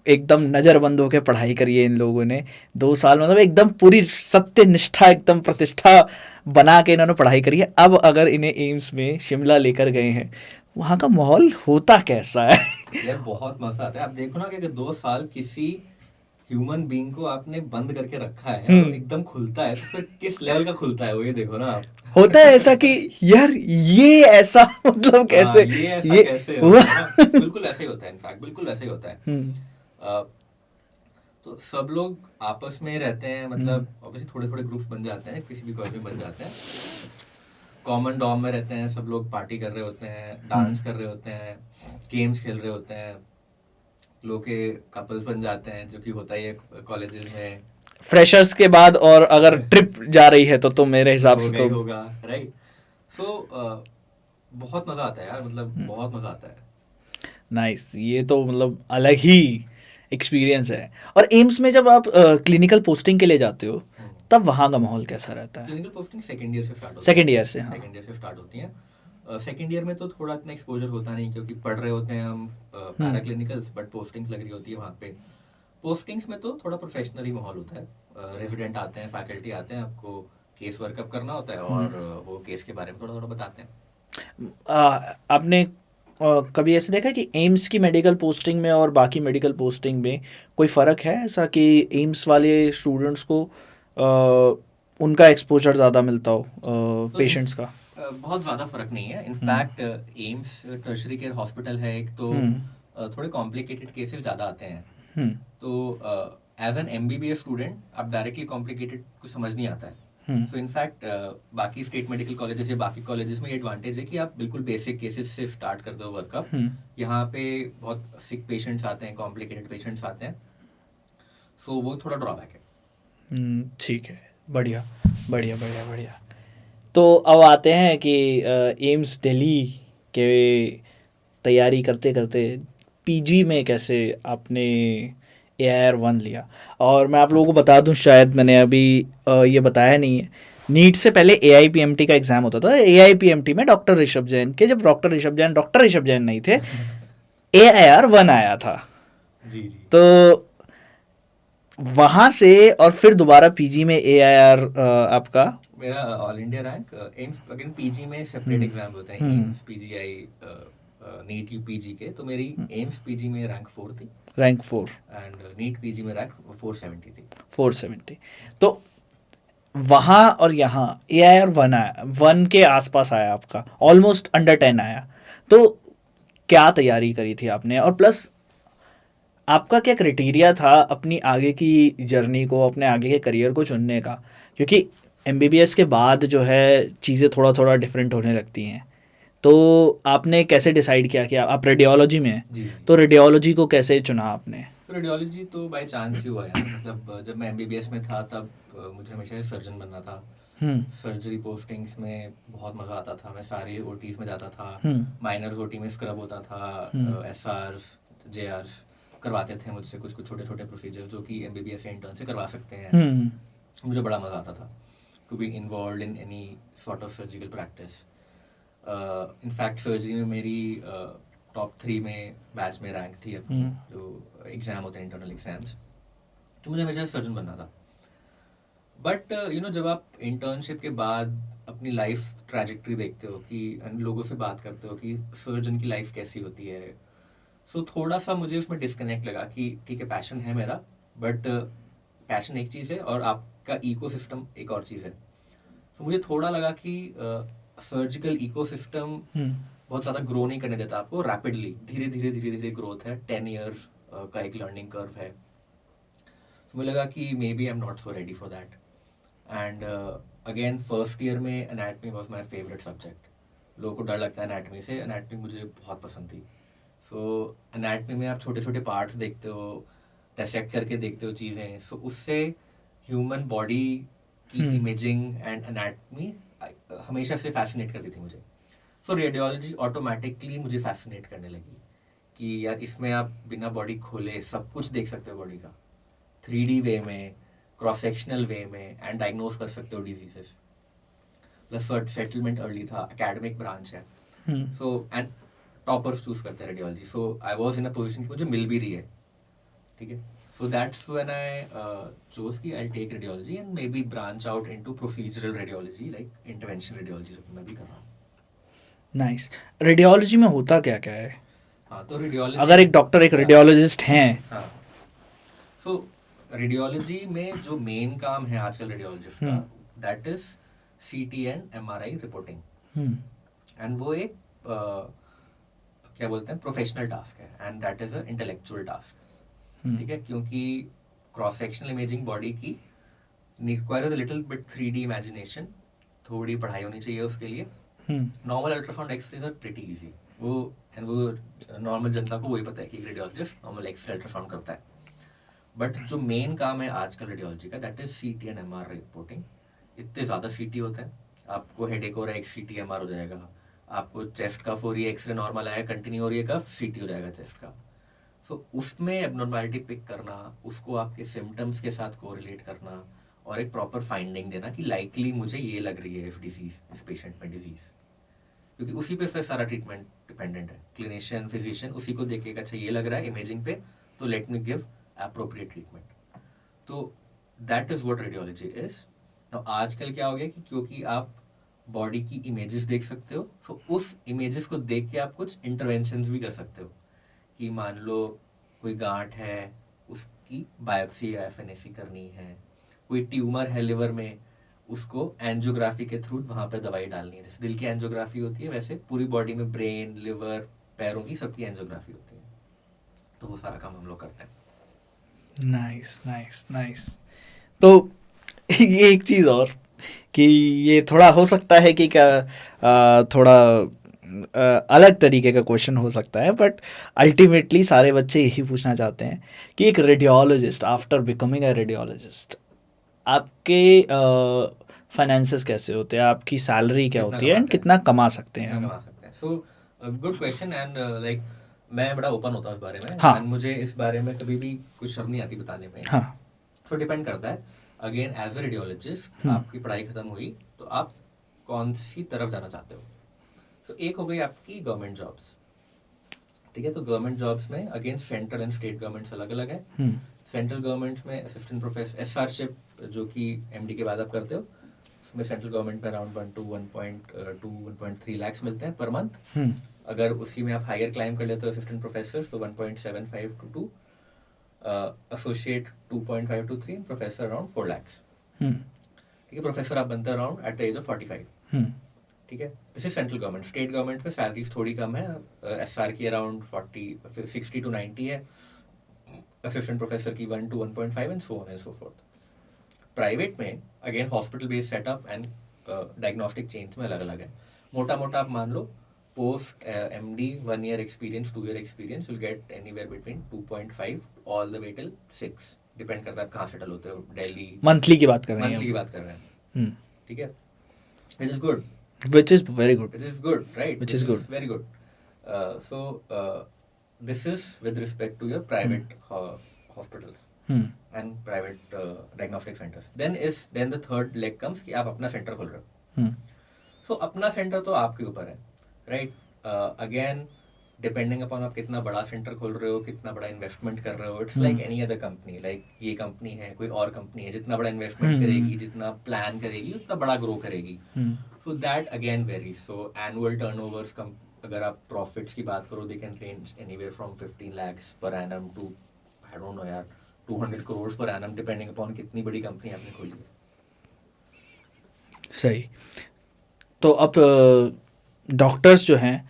एकदम नज़रबंद होकर पढ़ाई करी है इन लोगों ने, 2 साल मतलब एकदम पूरी सत्य निष्ठा एकदम प्रतिष्ठा बना के इन्होंने पढ़ाई करी है, अब अगर इन्हें एम्स में शिमला लेकर गए हैं, वहाँ का माहौल होता कैसा है? यार बहुत मजा आता है। आप देखो ना कि अगर 2 साल किसी ह्यूमन बीइंग को आपने बंद करके रखा है और एकदम खुलता है, तो फिर किस लेवल का खुलता है वो, ये देखो ना आप। होता है ऐसा कि यार ये ऐसा मतलब हाँ कैसे ये ऐसा ये कैसे हुआ? होता है ना, बिल्कुल ऐसे ही होता है, इनफैक्ट बिल्कुल ऐसे ही होता है। अ, तो सब लोग आपस में रहते हैं, मतलब ऑब्वियसली थोड़े थोड़े ग्रुप्स बन जाते हैं, किसी भी कॉलेज में बन जाते हैं, कॉमन डॉम में रहते हैं, सब लोग पार्टी कर रहे होते हैं, डांस कर रहे होते हैं, गेम्स खेल रहे होते हैं, लोग के कपल्स बन जाते हैं, जो कि होता ही है कॉलेजेस में। फ्रेशर्स के बाद और अगर ट्रिप जा रही है तो मेरे हिसाब से होगा ही तो होगा, राइट। सो बहुत मजा आता है यार, मतलब बहुत मजा आता है। नाइस, ये तो मतलब अलग ही एक्सपीरियंस है। और एम्स में जब आप क्लिनिकल पोस्टिंग के लिए जाते हो तब वहाँ का माहौल कैसा रहता है? क्लिनिकल पोस्टिंग सेकेंड ईयर से स्टार्ट होती है। सेकेंड ईयर से, हाँ। सेकेंड ईयर से स्टार्ट होती हैं। सेकेंड ईयर में तो थोड़ा इतना एक्सपोजर होता नहीं, क्योंकि पढ़ रहे होते हैं हम पैरा क्लिनिकल्स, बट पोस्टिंग्स लग रही होती है वहाँ पे। पोस्टिंग्स में तो थोड़ा प्रोफेशनली माहौल होता है, रेजिडेंट आते हैं, फैकल्टी आते हैं, आपको केस वर्कअप करना होता है और वो केस के बारे में थोड़ा थोड़ा बताते हैं। आपने कभी ऐसे देखा कि एम्स की मेडिकल पोस्टिंग में और बाकी मेडिकल पोस्टिंग में कोई फ़र्क है ऐसा कि एम्स वाले स्टूडेंट्स को उनका एक्सपोजर ज़्यादा मिलता हो तो पेशेंट्स का? बहुत ज़्यादा फर्क नहीं है, in fact AIIMS tertiary care hospital है एक, तो थोड़े कॉम्प्लिकेटेड केसेस ज़्यादा आते हैं। तो एज एन एमबीबीएस स्टूडेंट आप डायरेक्टली कॉम्प्लिकेटेड कुछ समझ नहीं आता है। तो इनफैक्ट बाकी स्टेट मेडिकल कॉलेजेस या बाकी कॉलेजेस में ये एडवांटेज है कि आप बिल्कुल बेसिक केसेस से स्टार्ट करते हो वर्कअप। यहाँ पे बहुत सिक पेशेंट्स आते हैं, कॉम्प्लिकेटेड पेशेंट्स आते हैं, सो वो थोड़ा ड्रॉबैक है। ठीक है, बढ़िया बढ़िया बढ़िया बढ़िया। तो अब आते हैं कि एम्स दिल्ली के तैयारी करते करते पीजी में कैसे आपने AIR-1 लिया। और मैं आप लोगों को बता दूं, शायद मैंने अभी ये बताया नहीं है, नीट से पहले AIPMT का एग्ज़ाम होता था। AIPMT में डॉक्टर ऋषभ जैन के, जब डॉक्टर ऋषभ जैन नहीं थे, AIR-1 आया था। जी जी। तो वहाँ से और फिर दोबारा पीजी में AIR आपका। मेरा all India rank, AIIMS again PG में सेपरेट एग्जाम होते हैं, एम्स पीजीआई नीट यूपीजी के, तो मेरी एम्स पीजी में रैंक 4 थी, रैंक 4 एंड नीट पीजी में रैंक 470 थी। 470। तो वहाँ और यहाँ AIR-1 आया, 1 के आसपास आया आपका, ऑलमोस्ट अंडर 10 आया। तो क्या तैयारी करी थी आपने, और प्लस आपका क्या क्राइटेरिया था अपनी आगे की जर्नी को, अपने आगे के करियर को चुनने का? क्योंकि एमबीबीएस के बाद जो है चीज़ें थोड़ा थोड़ा डिफरेंट होने लगती हैं। तो आपने कैसे डिसाइड किया कि आप रेडियोलॉजी में हैं, जी। तो रेडियोलॉजी को कैसे चुना आपने? तो रेडियोलॉजी तो बाय चांस ही हुआ यार, मतलब जब मैं एमबीबीएस में था तब मुझे हमेशा सर्जन बनना था। सर्जरी पोस्टिंग्स में बहुत मज़ा आता था, मैं सारे ओटीज में जाता था, माइनर्स ओटी में स्क्रब होता था, एसआर्स जेआर्स करवाते थे मुझसे कुछ कुछ छोटे छोटे प्रोसीजर, जो कि एमबीबीएस या इंटर्न से करवा सकते हैं। मुझे बड़ा मज़ा आता था to be involve in any sort of surgical practice. In fact surgery में मेरी टॉप 3 में बैच में रैंक थी अपनी, जो एग्ज़ाम होते हैं इंटरनल एग्जाम्स, तो मुझे हमेशा सर्जन बनना था। बट जब आप इंटर्नशिप के बाद अपनी लाइफ ट्रैजेक्टरी देखते हो, कि लोगों से बात करते हो कि सर्जन की लाइफ कैसी होती है, सो थोड़ा सा मुझे उसमें डिस्कनेक्ट लगा कि ठीक है पैशन है मेरा, बट पैशन एक चीज़ है और आपका इकोसिस्टम एक और चीज़ है। तो मुझे थोड़ा लगा कि सर्जिकल इकोसिस्टम बहुत ज़्यादा ग्रो नहीं करने देता आपको रैपिडली, धीरे धीरे धीरे धीरे ग्रोथ है, 10 ईयर्स का एक लर्निंग कर्व है। तो मुझे लगा कि maybe I am not so ready for that, and again first year में anatomy was my favourite subject, लोगों को डर लगता है एनाटमी से, एनाटमी मुझे बहुत पसंद थी। सो एनाटमी में आप छोटे छोटे पार्ट्स देखते हो, डिसेक्ट करके देखते हो चीज़ें, सो उससे ह्यूमन बॉडी की इमेजिंग एंड एनाटमी हमेशा से फैसिनेट करती थी मुझे। सो रेडियोलॉजी ऑटोमेटिकली मुझे फैसिनेट करने लगी कि यार इसमें आप बिना बॉडी खोले सब कुछ देख सकते हो बॉडी का, 3D वे में, क्रॉस सेक्शनल वे में, एंड डायग्नोज कर सकते हो डिजीजेस। प्लस सेटलमेंट अर्ली था, एकेडमिक ब्रांच है, सो एंड टॉपर्स चूज करते हैं radiology. So I was in a position कि मुझे मिल भी रही है, ठीक है। So that's when I chose कि I take radiology and maybe branch out into procedural radiology, like intervention radiology, जो कि मैं भी कर रहा हूँ। नाइस। रेडियोलॉजी में होता क्या क्या है? हाँ, तो रेडियोलॉजी, अगर एक डॉक्टर एक रेडियोलॉजिस्ट हैं, हाँ, सो रेडियोलॉजी में जो मेन काम है आजकल रेडियोलॉजिस्ट का, that is CT and MRI reporting, and वो एक क्या बोलते हैं, प्रोफेशनल टास्क है, and that is a intellectual task, ठीक है, क्योंकि क्रॉस सेक्शनल इमेजिंग बॉडी की requires a little bit 3D imagination, थोड़ी पढ़ाई होनी चाहिए उसके लिए। Normal ultrasound x-rays are pretty easy, वो नॉर्मल जनता को वही पता है कि रेडियोलॉजिस्ट नॉर्मल एक्सरे अल्ट्रासाउंड करता है। बट जो मेन काम है आजकल रेडियोलॉजी का, that is CT and MR reporting. इतने ज़्यादा CT होते हैं, आपको हेडेक हो रहा है, एक CT MR हो जाएगा, आपको चेस्ट का हो रही है, एक्सरे नॉर्मल आया, कंटिन्यू हो रही है, का CT हो जाएगा चेस्ट का। सो उसमें एबनॉर्मैलिटी पिक करना, उसको आपके सिम्टम्स के साथ कोरिलेट करना, और एक प्रॉपर फाइंडिंग देना कि लाइकली मुझे ये लग रही है इस डिजीज, इस पेशेंट में डिजीज, क्योंकि उसी पे फिर सारा ट्रीटमेंट डिपेंडेंट है। क्लिनिशियन, फिजिशियन उसी को देखेगा, अच्छा ये लग रहा है इमेजिंग पे, तो let me give appropriate treatment. तो that is what radiology is. Now आजकल क्या हो गया कि क्योंकि आप बॉडी की इमेजेस देख सकते हो, तो उस इमेजेस को देख के आप कुछ इंटरवेंशंस भी कर सकते हो, कि मान लो कोई गांठ है, उसकी बायोप्सी या FNAC करनी है, कोई ट्यूमर है लिवर में, उसको एंजियोग्राफी के थ्रू वहाँ पे दवाई डालनी है। जैसे दिल की एंजियोग्राफी होती है, वैसे पूरी बॉडी में ब्रेन, लिवर, पैरों की सबकी एंजियोग्राफी होती है। तो वो सारा काम हम लोग करते हैं। Nice nice nice. तो ये एक चीज़ और कि ये थोड़ा हो सकता है कि क्या थोड़ा अलग तरीके का क्वेश्चन हो सकता है, बट अल्टीमेटली सारे बच्चे यही पूछना चाहते हैं कि एक radiologist after becoming a radiologist आपके फाइनेंसेस कैसे होते हैं, आपकी सैलरी क्या कितना होती है, एंड कमाते हैं, कितना कमा सकते हैं कितना हम? कमा सकते हैं। So good question, and like मैं बड़ा ओपन होता हूँ इस बारे में, हाँ। एंड मुझे इस बारे में कभी भी कुछ शर्म नहीं आती बताने में। हाँ। तो डिपेंड करता है, अगेन एज अ रेडियोलॉजिस्ट आपकी पढ़ाई खत्म हुई तो आप कौन सी तरफ जाना चाहते हो। तो एक हो गई आपकी गवर्नमेंट जॉब्स, ठीक है। तो गवर्नमेंट जॉब्स में again central and state governments अलग अलग है। सेंट्रल गवर्नमेंट्स में असिस्टेंट प्रोफेसर SRशिप, जो कि MD के बाद आप करते हो, उसमें सेंट्रल गवर्नमेंट में अराउंड 1.3 लाख मिलते हैं पर मंथ। अगर उसी में आप हायर क्लाइम कर लेते हो असिस्टेंट प्रोफेसर, तो 1.75 to 2, associate 2.5 to 3, professor around 4 lakh. ठीक है, प्रोफेसर आप बनते around at the age of 45। ठीक है, this is central government. State government में सैलरीज थोड़ी कम है, SR की अराउंड 60 to 90 है, असिस्टेंट प्रोफेसर की 1 to 1.5 and so on and so forth. Private में again hospital based setup and diagnostic chains में अलग अलग है। मोटा मोटा आप मान लो post MD 1 year experience, 2 year experience, you'll get anywhere between 2.5 all the way till 6, depend करता है आप कहाँ सेटल होते हो। दिल्ली, मंथली की बात कर रहे हैं, मंथली की बात कर रहे हैं, ठीक है, which is good, which is very good, which is good, right, which is good, very good. So this is with respect to your private hospitals and private diagnostic centers. Then the third leg comes कि आप अपना centre खोल रहे हो। So अपना centre तो आपके ऊपर है, राइट। अगेन डिपेंडिंग अपॉन आप कितना बड़ा सेंटर खोल रहे हो, कितना बड़ा इन्वेस्टमेंट कर रहे हो। It's like any other company, like ये कंपनी है, कोई और कंपनी है, जितना बड़ा इन्वेस्टमेंट करेगी, जितना प्लान करेगी, उतना बड़ा ग्रो करेगी। So that again varies. So annual turnovers कम, अगर आप प्रॉफिट्स की बात करो, they can range anywhere from 15 lakhs per annum to I don't know यार 200 crores per annum, depending upon कितनी बड़ी कंपनी आपने खोली है। सही। तो अब डॉक्टर्स जो हैं,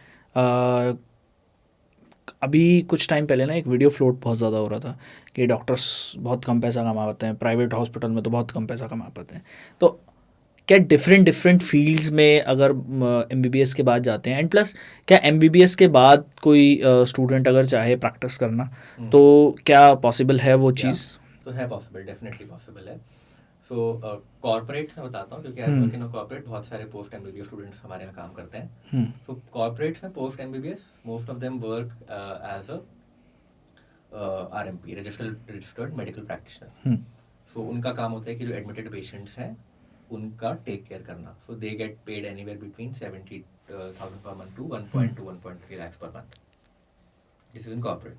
अभी कुछ टाइम पहले ना एक वीडियो फ्लोट बहुत ज़्यादा हो रहा था कि डॉक्टर्स बहुत कम पैसा कमा पाते हैं, प्राइवेट हॉस्पिटल में तो बहुत कम पैसा कमा पाते हैं। तो क्या डिफरेंट डिफरेंट फील्ड्स में अगर एमबीबीएस के बाद जाते हैं, एंड प्लस क्या एमबीबीएस के बाद कोई स्टूडेंट अगर चाहे प्रैक्टिस करना तो क्या पॉसिबल है वो चीज़? तो है पॉसिबल, डेफिनेटली पॉसिबल है. सो कॉर्पोरेट्स में बताता हूँ, क्योंकि I work in a corporate, बहुत सारे पोस्ट एमबीबीएस स्टूडेंट्स हमारे यहाँ काम करते हैं. सो कॉर्पोरेट्स में post MBBS most of them work as a RMP, registered medical practitioner. So उनका काम होता है कि जो एडमिटेड पेशेंट्स हैं उनका टेक केयर करना. So they get paid anywhere between 70,000 per month to 1.3 lakhs per month. This is in corporate.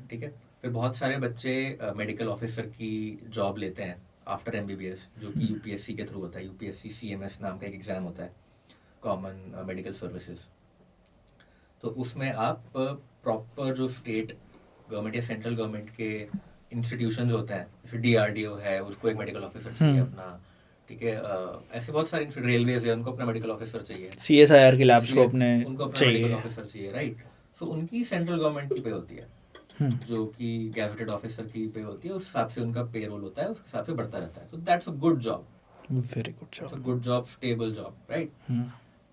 ठीक है. फिर बहुत सारे बच्चे मेडिकल ऑफिसर की जॉब लेते हैं आफ्टर एमबीबीएस, जो कि यूपीएससी के थ्रू होता है. यूपीएससी सीएमएस नाम का एक एग्जाम होता है, कॉमन मेडिकल सर्विसेज. तो उसमें आप प्रॉपर जो स्टेट गवर्नमेंट या सेंट्रल गवर्नमेंट के इंस्टीट्यूशंस होते हैं, जैसे डीआरडीओ है, उसको एक मेडिकल ऑफिसर चाहिए अपना. ठीक है. ऐसे बहुत सारे रेलवेज है, उनको अपना मेडिकल ऑफिसर चाहिए. सीएसआईआर की लैब्स को अपने उनको अपना मेडिकल ऑफिसर चाहिए, राइट. सो उनकी सेंट्रल गवर्नमेंट की पे होती है, जो कि गैजेटेड ऑफिसर की पे होती है. उस हिसाब से उनका पे रोल होता है, उस हिसाब से बढ़ता रहता है. So that's a good job, very good job, good job, stable job, right.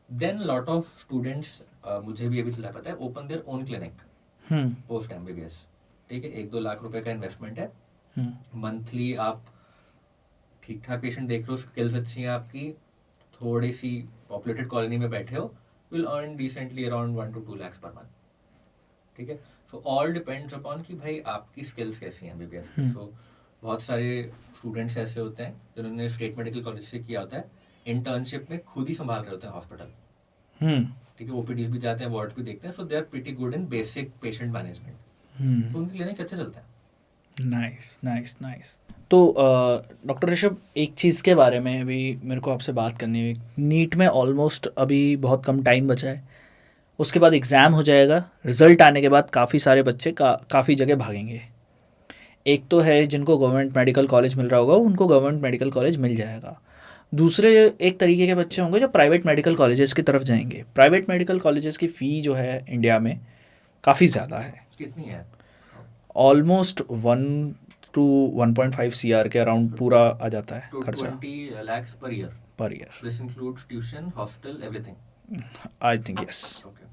Then lot of students, मुझे भी अभी चला पता है, open their own clinic post MBBS. ठीक है. 1-2 लाख रुपए का इन्वेस्टमेंट है. मंथली आप ठीक ठाक पेशेंट देख रहे हो, स्किल्स अच्छी हैं आपकी, थोड़ी सी पॉपुलेटेड कॉलोनी में बैठे हो, will earn decently around 1 to 2 lakhs per month. ठीक है. सो ऑल डिपेंड्स अपॉन कि भाई आपकी स्किल्स कैसी हैं एमबीबीएस की. सो बहुत सारे स्टूडेंट्स ऐसे होते हैं जिन्होंने स्टेट मेडिकल कॉलेज से किया होता है, इंटर्नशिप में खुद ही संभाल रहे होते हैं हॉस्पिटल. ठीक है. ओपीडीज भी जाते हैं, वार्ड भी देखते हैं. So they are pretty good in basic patient management. तो उनके क्लिनिक अच्छे चलते हैं. Nice nice nice. तो डॉक्टर ऋषभ, एक चीज़ के बारे में अभी मेरे को आपसे बात करनी है. नीट में ऑलमोस्ट अभी बहुत कम टाइम बचा है, उसके बाद एग्ज़ाम हो जाएगा. रिज़ल्ट आने के बाद काफ़ी सारे बच्चे काफ़ी जगह भागेंगे. एक तो है जिनको गवर्नमेंट मेडिकल कॉलेज मिल रहा होगा, उनको गवर्नमेंट मेडिकल कॉलेज मिल जाएगा. दूसरे एक तरीके के बच्चे होंगे जो प्राइवेट मेडिकल कॉलेजेस की तरफ जाएंगे. प्राइवेट मेडिकल कॉलेजेस की फ़ी जो है इंडिया में काफ़ी ज़्यादा है. कितनी है? ऑलमोस्ट 1 to 1.5 CR के अराउंड पूरा आ जाता है खर्चा. 20 lakhs per year. Per year. This includes tuition, hostel, everything. I think yes. Okay.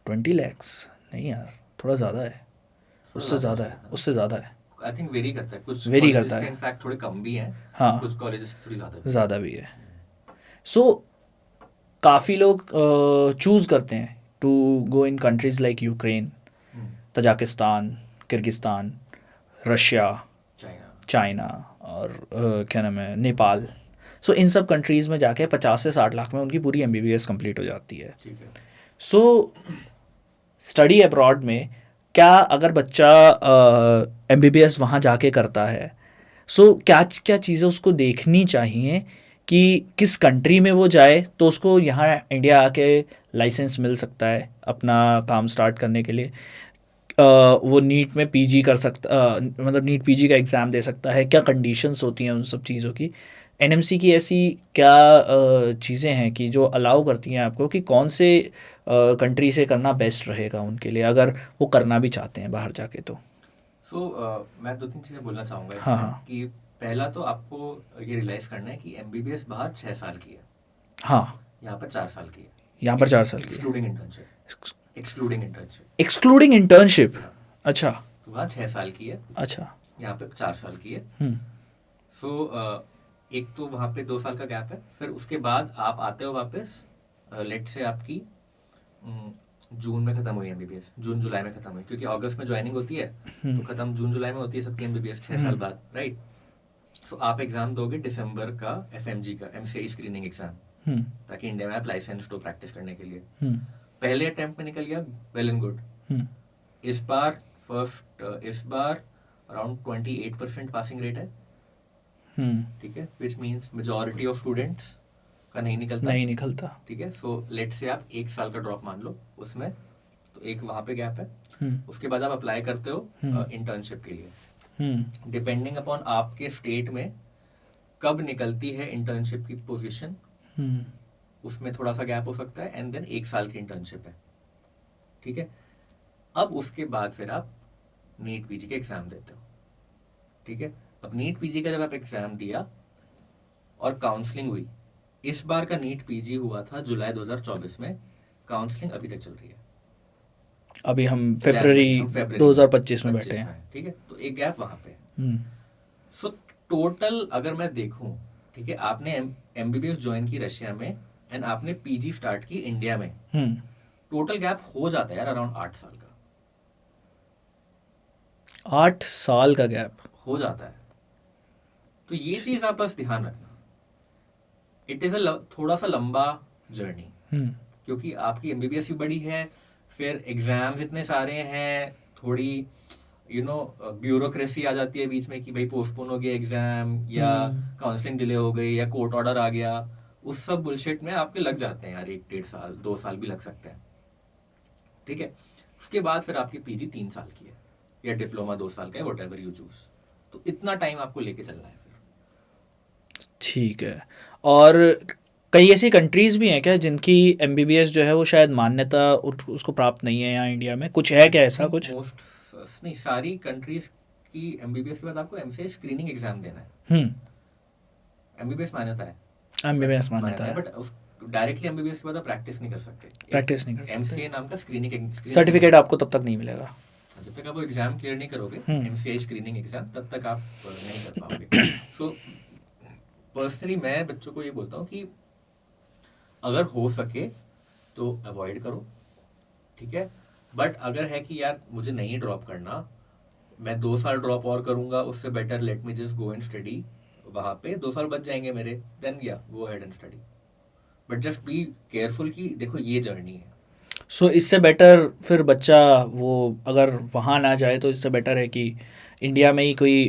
20 lakhs नहीं यार, थोड़ा ज़्यादा है. उससे ज़्यादा है, उससे ज़्यादा है. I think vary करता है. कुछ Vary colleges करता है. के in fact थोड़े कम भी हैं. हाँ. कुछ colleges थोड़ी ज़्यादा भी. ज़्यादा भी है. सो काफ़ी लोग चूज़ करते हैं to go in countries like Ukraine, Tajikistan, Kyrgyzstan, Russia, China और क्या नाम है, नेपाल. सो इन सब कंट्रीज़ में जाके 50 से 60 लाख में उनकी पूरी एमबीबीएस कंप्लीट हो जाती है. सो स्टडी अब्रॉड में क्या अगर बच्चा एमबीबीएस वहाँ जाके करता है, सो क्या क्या चीज़ें उसको देखनी चाहिए कि किस कंट्री में वो जाए तो उसको यहाँ इंडिया आके लाइसेंस मिल सकता है अपना काम स्टार्ट करने के लिए. वो नीट में पीजी कर सकता, मतलब नीट पीजी का एग्ज़ाम दे सकता है. क्या कंडीशंस होती हैं उन सब चीज़ों की? एनएमसी की ऐसी क्या चीज़ें हैं कि जो अलाउ करती हैं आपको कि कौन से कंट्री से करना बेस्ट रहेगा उनके लिए, अगर वो करना भी चाहते हैं बाहर जाके तो? मैं 2-3 चीज़ें बोलना चाहूँगा इसमें. हाँ. कि पहला तो आपको ये रियलाइज़ करना है कि एमबीबीएस बाहर 6 साल की है. हाँ. यहाँ पर 4 साल की है. यहाँ पर 4 साल की है. Excluding internship. Excluding internship. अच्छा. तो वहाँ 6 साल की है. अच्छा. यहाँ पे 4 साल की है. सो एक तो वहाँ पे 2 साल का गैप है. फिर उसके बाद आप आते हो वापस, लेट से आपकी जून में खत्म हुई एमबीबीएस, जून जुलाई में खत्म हुई, क्योंकि अगस्त में ज्वाइनिंग होती है, तो खत्म जून जुलाई में होती है सबकी एमबीबीएस 6 साल बाद, राइट. सो आप एग्जाम दोगे दिसंबर का एफएमजी का, एमसीआई स्क्रीनिंग एग्जाम, ताकि इंडिया में आप लाइसेंस तो प्रैक्टिस करने के लिए. पहले अटेम्प्ट में निकल गया, वेल एंड गुड. इस बार अराउंड 28% पासिंग रेट है. ठीक है. Which means majority of students का नहीं निकलता. ठीक है. सो लेट से आप 1 साल का ड्रॉप मान लो उसमें, तो एक वहाँ पे गैप है. उसके बाद आप अप्लाई करते हो इंटर्नशिप के लिए. डिपेंडिंग अपॉन आपके स्टेट में कब निकलती है इंटर्नशिप की पोजीशन, उसमें थोड़ा सा गैप हो सकता है. एंड देन 1 साल की इंटर्नशिप है. ठीक है. अब उसके बाद फिर आप नीट पीजी का एग्जाम देते हो. ठीक है. अब नीट पीजी का जब आप एग्जाम दिया, और काउंसलिंग हुई। इस बार का नीट पीजी हुआ था जुलाई 2024 में, काउंसलिंग अभी तक चल रही है। अभी हम जनवरी, हम फरवरी फरवरी 2025 में बैठे 25 में हैं। है, ठीक है, तो एक गैप वहां पे। हम्म। सो टोटल अगर मैं देखूं, ठीक है, आपने एमबीबीएस ज्वाइन की रशिया में एंड आपने पीजी स्टार्ट की इंडिया में, हम्म। टोटल गैप हो जाता है यार अराउंड 8 साल का, 8 साल का गैप। हो जाता है। तो ये चीज आप बस ध्यान रखना, इट इज अ थोड़ा सा लंबा जर्नी, हम्म। क्योंकि आपकी एमबीबीएस भी बड़ी है, फिर एग्जाम्स इतने सारे हैं, थोड़ी ब्यूरोक्रेसी आ जाती है बीच में कि भाई पोस्टपोन हो गया एग्जाम, या हम्म। काउंसलिंग डिले हो गई, या कोर्ट ऑर्डर आ गया, उस सब बुलशिट में आपके लग जाते हैं यार, 1 1.5 साल 2 साल भी लग सकते हैं, ठीक है। उसके बाद फिर आपकी पीजी 3 साल की है, या डिप्लोमा 2 साल का है, वट एवर यू चूज। तो इतना टाइम आपको लेके चलना है फिर। ठीक है। और कई ऐसी कंट्रीज़ भी हैं क्या जिनकी एमबीबीएस जो है वो शायद मान्यता उसको प्राप्त नहीं है यहाँ इंडिया में? कुछ है क्या ऐसा थिंक कुछ? मोस्ट, नहीं, सारी कंट्रीज की एमबीबीएस के बाद आपको एमसीए स्क्रीनिंग एग्जाम देना है। हम्म। एमबीबीएस मान्यता है, एमबीबीएस मान्यता मान्यता है, है। बट डायरेक्टली एमबीबीएस के बाद आप प्रैक्टिस नहीं कर सकते। प्रैक्टिस नहीं कर सकते। एमसीए नाम का स्क्रीनिंग सर्टिफिकेट आपको तब तक नहीं मिलेगा। जब तक आप वो एग्जाम क्लियर नहीं करोगे, हम्म। एमसीआई स्क्रीनिंग एग्जाम, तब तक आप नहीं कर पाओगे। सो पर्सनली मैं बच्चों को ये बोलता हूँ कि अगर हो सके तो अवॉइड करो, ठीक है। बट अगर है कि यार मुझे नहीं ड्रॉप करना, मैं 2 साल ड्रॉप और करूंगा, उससे better let me just go and study, वहां पे 2 साल बच जाएंगे मेरे, देन या go ahead and study. But just be careful कि देखो ये जर्नी है। सो इससे बेटर फिर बच्चा वो अगर वहाँ ना जाए तो इससे बेटर है कि इंडिया में ही कोई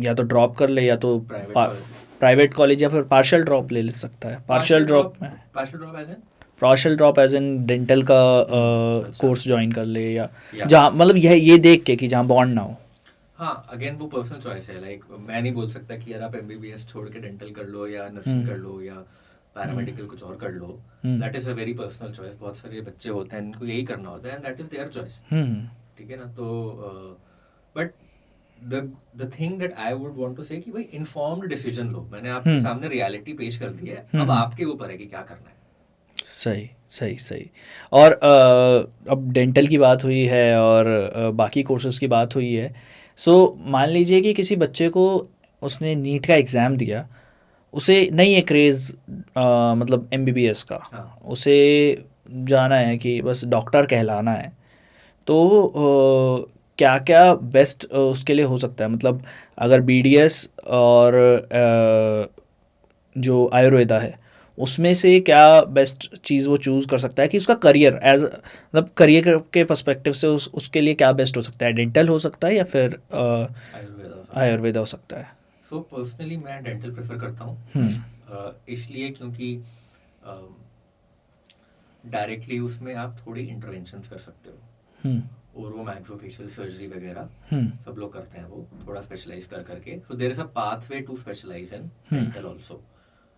या तो ड्रॉप कर ले या तो प्राइवेट कॉलेज, प्राइवेट कॉलेज, या फिर पार्शियल ड्रॉप ले सकता है। पार्शियल ड्रॉप में partial drop as partial drop as in dental का अच्छा। कोर्स ज्वाइन कर ले, या या जहाँ मतलब ये देख के कि जहाँ बॉन्ड ना हो। हाँ, अगेन वो पर्सनल चॉइस है, लाइक मैं नहीं बोल सकता कि यार आप एमबीबीएस छोड़ के डेंटल कर लो, या नर्सिंग कर लो, या पैरामेडिकल कुछ और कर लो। That is a very personal choice. बहुत सारे बच्चे होते हैं इनको यही करना होता है, and that is their choice, ठीक है ना। तो but the thing that I would want to say कि भाई इन्फॉर्म्ड डिसीजन लो। मैंने आपके सामने रियलिटी पेश कर दी है, अब आपके ऊपर है कि क्या करना है। सही सही सही। और अब डेंटल की बात हुई है और बाकी कोर्सेज की बात हुई है। सो मान लीजिए कि किसी बच्चे को उसने नीट का एग्ज़ाम दिया, उसे नहीं है क्रेज़ मतलब एमबीबीएस का, हाँ, उसे जाना है कि बस डॉक्टर कहलाना है, तो क्या क्या बेस्ट उसके लिए हो सकता है? मतलब अगर बीडीएस और जो आयुर्वेदा है उसमें से क्या बेस्ट चीज़ वो चूज़ कर सकता है कि उसका करियर एज मतलब करियर के पर्सपेक्टिव से उसके लिए क्या बेस्ट हो सकता है? डेंटल हो सकता है या फिर आयुर्वेदा हो सकता है? सो पर्सनली मैं डेंटल प्रेफर करता हम्म। हूँ, इसलिए क्योंकि डायरेक्टली उसमें आप थोड़ी इंटरवेंशंस कर सकते हो, हम्म। और वो मैक्रोफेशियल सर्जरी वगैरह हम्म। सब लोग करते हैं, वो थोड़ा स्पेशलाइज कर करके। So there is a pathway to specialise in hmm. Dental also,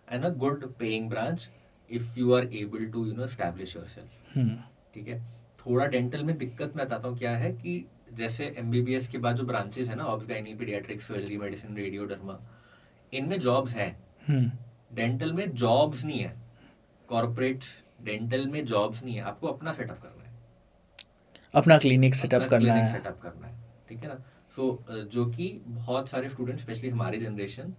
and a good paying branch if you are able to establish yourself, hmm. ठीक है। थोड़ा डेंटल में दिक्कत मैं बताता हूँ क्या है कि जैसे एमबीबीएस के बाद जो ब्रांचेस है ना, obs gynae, paediatrics, surgery, medicine, radio, derma, इनमें जॉब्स हैं। हम्म। डेंटल में जॉब्स नहीं है, कॉर्पोरेट्स डेंटल में जॉब्स नहीं है, आपको अपना सेटअप करना है, अपना क्लिनिक सेटअप अपना करना क्लिनिक है। सेटअप करना है, ठीक है ना। सो जो कि बहुत सारे स्टूडेंट, स्पेशली हमारी जनरेशन,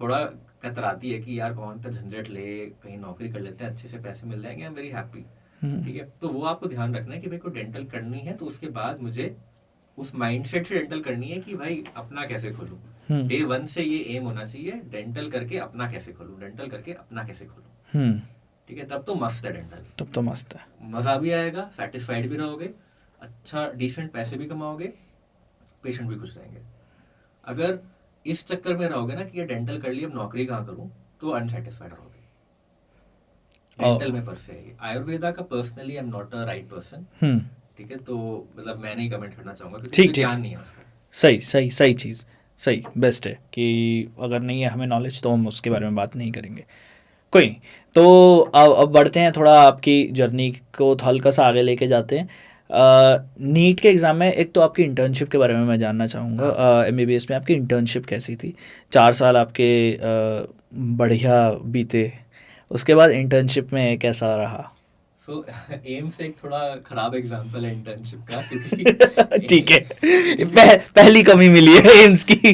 थोड़ा कतराती है कि यार कौन सा झंझट ले, कहीं नौकरी कर लेते हैं, अच्छे से पैसे मिल जाएंगे, आई एम वेरी हैप्पी, ठीक है। तो वो आपको ध्यान रखना है कि मेरे को डेंटल करनी है, तो उसके बाद मुझे उस माइंडसेट से डेंटल करनी है कि भाई अपना कैसे खोलूं। डे 1 से ये एम होना चाहिए, डेंटल करके अपना कैसे खोलूं, डेंटल करके अपना कैसे खोलूं, ठीक है। तब तो मस्त है डेंटल, तब तो मस्त है। मज़ा भी आएगा, सेटिस्फाइड भी रहोगे, अच्छा डिसेंट पैसे भी कमाओगे, पेशेंट भी खुश रहेंगे। अगर इस चक्कर में रहोगे ना कि ये डेंटल कर लिया अब नौकरी कहाँ करूँ, तो अनसेटिस्फाइड रहोगे। डेंटल में पर से आयुर्वेदा का personally I am not a right person, ठीक है। तो मतलब मैं नहीं कमेंट करना चाहूँगा क्योंकि ठीक मुझे ठीक। ज्ञान नहीं है उसका। सही सही सही चीज़, सही बेस्ट है कि अगर नहीं है हमें नॉलेज तो हम उसके बारे में बात नहीं करेंगे। कोई नहीं। तो अब बढ़ते हैं, थोड़ा आपकी जर्नी को हल्का सा आगे लेके जाते हैं। नीट के एग्ज़ाम में एक तो आपकी इंटर्नशिप के बारे में मैं जानना चाहूँगा। एमबीबीएस में आपकी इंटर्नशिप कैसी थी? 4 साल आपके बढ़िया बीते, उसके बाद इंटर्नशिप में कैसा रहा? सो एम्स एक थोड़ा खराब एग्जाम्पल है इंटर्नशिप का, क्योंकि ठीक है, पहली कमी मिली है एम्स की।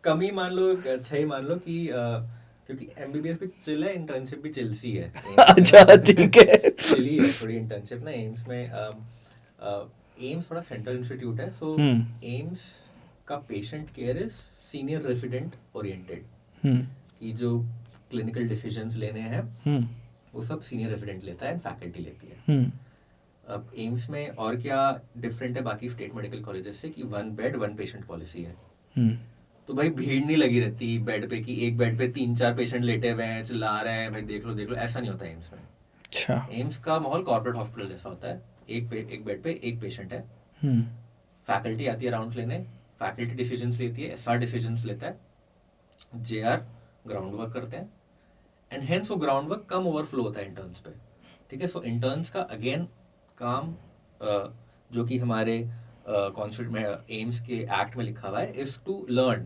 कमी मान लो, अच्छा ही मान लो कि क्योंकि एमबीबीएस भी चिल है, इंटर्नशिप भी चिल सी है। अच्छा, ठीक है। चिली है थोड़ी इंटर्नशिप ना एम्स में। एम्स थोड़ा सेंट्रल इंस्टीट्यूट है, सो एम्स का patient care is senior resident oriented, कि जो क्लिनिकल डिसीजंस लेने हैं वो सब सीनियर रेसिडेंट लेता है, फैकल्टी लेती है। अब एम्स में और क्या डिफरेंट है बाकी स्टेट मेडिकल कॉलेजेस से, कि 1 बेड 1 पेशेंट पॉलिसी है। तो भाई भीड़ नहीं लगी रहती बेड पे, कि एक बेड पे 3-4 पेशेंट लेटे हुए हैं, चिल्ला रहे हैं, भाई देख लो, ऐसा नहीं होता एम्स में। अच्छा। एम्स का माहौल कॉर्पोरेट हॉस्पिटल जैसा होता है, एक बेड पे एक पेशेंट है, फैकल्टी आती है राउंड लेने, फैकल्टी डिसीजंस लेती है, एसआर डिसीजंस लेता है, जेआर ग्राउंड वर्क करते हैं, एंड हेंस वो ग्राउंड वर्क कम ओवरफ्लो होता है इंटर्न्स पे। ठीक है, सो इंटर्न्स का अगेन काम जो कि हमारे कॉन्स्टिट्यूट में एम्स के एक्ट में लिखा हुआ है, is to learn,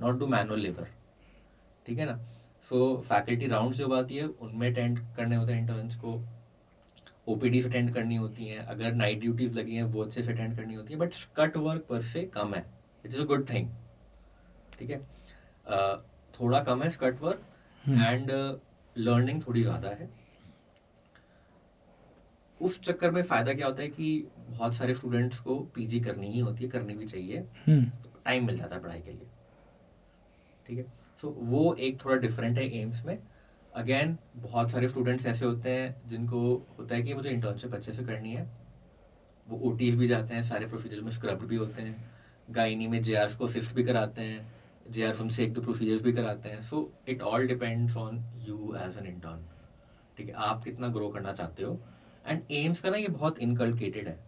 not do manual labour. ठीक है ना। सो फैकल्टी राउंड्स जब आती है उनमें अटेंड करने होते हैं इंटर्न्स को, ओपीडीज अटेंड करनी होती हैं, अगर नाइट ड्यूटीज लगी हैं वो अच्छे से अटेंड करनी होती है, बट कट वर्क पर से कम है, it is a good thing. ठीक है, थोड़ा कम है स्कट वर्क, एंड लर्निंग थोड़ी ज़्यादा है। उस चक्कर में फ़ायदा क्या होता है कि बहुत सारे स्टूडेंट्स को पीजी करनी ही होती है, करनी भी चाहिए, तो टाइम मिल जाता है पढ़ाई के लिए। ठीक है, सो वो एक थोड़ा डिफरेंट है एम्स में। अगेन बहुत सारे स्टूडेंट्स ऐसे होते हैं जिनको होता है कि मुझे इंटर्नशिप अच्छे से करनी है, वो ओटीज भी जाते हैं, सारे प्रोसीजर्स में स्क्रब्ड भी होते हैं, गायनी में जेआर्स को असिस्ट भी कराते हैं, जेआर उनसे 1-2 प्रोसीजर्स भी कराते हैं। So it all depends on you as an intern. ठीक है, आप कितना ग्रो करना चाहते हो। एंड एम्स का ना ये बहुत इनकल्केटेड है।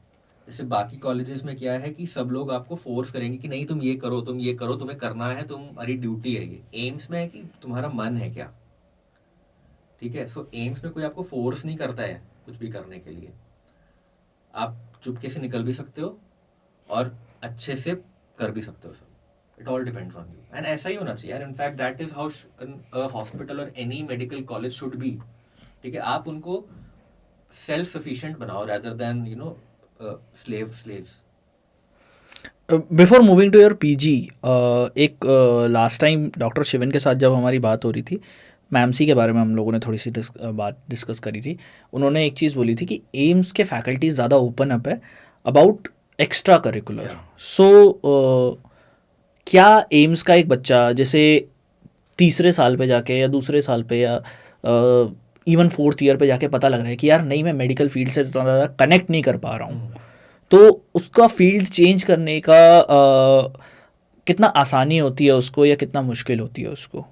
जैसे बाकी कॉलेजेस में क्या है कि सब लोग आपको फोर्स करेंगे कि नहीं तुम ये करो, तुम ये करो, तुम्हें करना है, तुम्हारी ड्यूटी है ये। एम्स में है कि तुम्हारा मन है क्या। ठीक है, सो एम्स में कोई आपको फोर्स नहीं करता है कुछ भी करने के लिए, आप चुपके से निकल भी सकते हो और अच्छे से कर भी सकते हो सब। It all depends on you, एंड ऐसा ही होना चाहिए। In fact that is how a hospital और any medical college should be. ठीक है, आप उनको सेल्फ सफिशिएंट बनाओ rather than slaves. Before moving to your PG, एक लास्ट टाइम डॉक्टर शिवन के साथ जब हमारी बात हो रही थी, मैमसी के बारे में हम लोगों ने थोड़ी सी बात डिस्कस करी थी। उन्होंने एक चीज़ बोली थी कि एम्स के फैकल्टी ज़्यादा ओपन अप है अबाउट एक्स्ट्रा करिकुलर। सो क्या एम्स का एक बच्चा जैसे तीसरे साल पे जाके या दूसरे साल पे या इवन 4th ईयर पे जाके पता लग रहा है कि यार नहीं, मैं मेडिकल फील्ड से ज़्यादा कनेक्ट नहीं कर पा रहा हूँ, तो उसका फील्ड चेंज करने का कितना आसानी होती है उसको या कितना मुश्किल होती है उसको?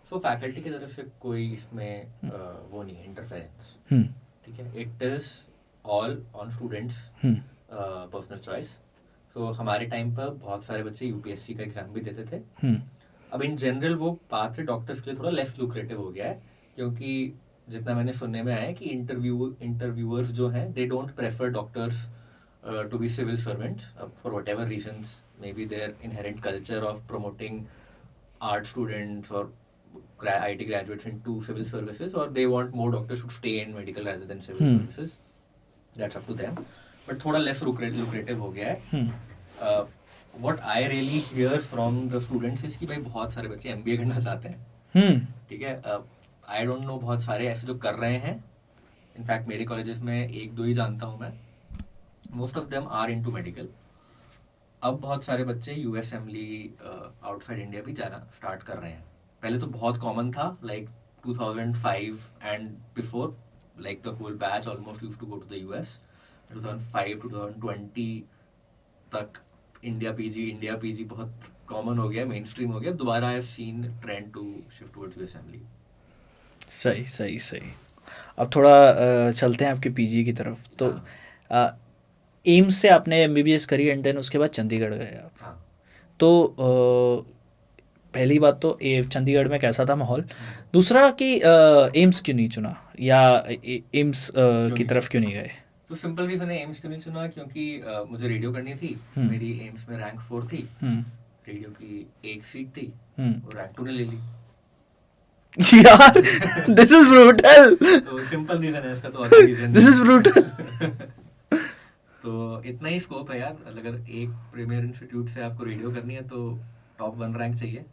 सो फैकल्टी की तरफ से कोई इसमें वो नहीं है इंटरफेरेंस। ठीक है, it is all on students personal choice. So हमारे टाइम पर बहुत सारे बच्चे यूपीएससी का एग्जाम भी देते थे। अब इन जनरल वो पाथवे डॉक्टर्स के लिए थोड़ा लेस लुक्रेटिव हो गया है, क्योंकि जितना मैंने सुनने में आया है कि इंटरव्यूअर्स जो हैं they don't prefer doctors to be civil servants for whatever reasons, maybe there inherent culture of promoting art students और IT graduates into civil services, or they want more doctors to stay in medical rather than civil services. That's up to them. But थोड़ा less lucrative हो गया है। What I really hear from the students is कि भाई बहुत सारे बच्चे MBA करना चाहते हैं। ठीक है, I don't know बहुत सारे ऐसे जो कर रहे हैं। इनफैक्ट मेरे कॉलेजेस में 1-2 ही जानता हूँ मैं। Most of them are into medical. अब बहुत सारे बच्चे US आउटसाइड इंडिया भी जाना स्टार्ट कर रहे हैं। पहले तो बहुत कॉमन था, like 2005 and before, like the whole batch almost used to go to the US। 2005 to 2020 तक इंडिया पीजी बहुत कॉमन हो गया, मेन स्ट्रीम हो गया। दोबारा I have seen trend to shift towards US। सही। अब थोड़ा चलते हैं आपके पीजी की तरफ। तो एम्स से आपने MBBS करी एंड देन उसके बाद चंडीगढ़ गए आप। हाँ। तो पहली बात तो चंडीगढ़ में कैसा था माहौल? दूसरा कि एम्स क्यों नहीं चुना या एम्स की तरफ क्यों नहीं गए? तो सिंपल रीजन है एम्स क्यों नहीं चुना, क्योंकि मुझे रेडियो करनी थी, मेरी एम्स में रैंक 4 थी, रेडियो की एक सीट थी और रैंक 2 ने ले ली। यार दिस इज ब्रूटल, तो सिंपल रीजन है इसका, तो और रीजन दिस इज ब्रूटल। तो इतना ही स्कोप है यार, अगर एक प्रीमियर इंस्टीट्यूट से आपको रेडियो करनी है तो टॉप 1 रैंक चाहिए।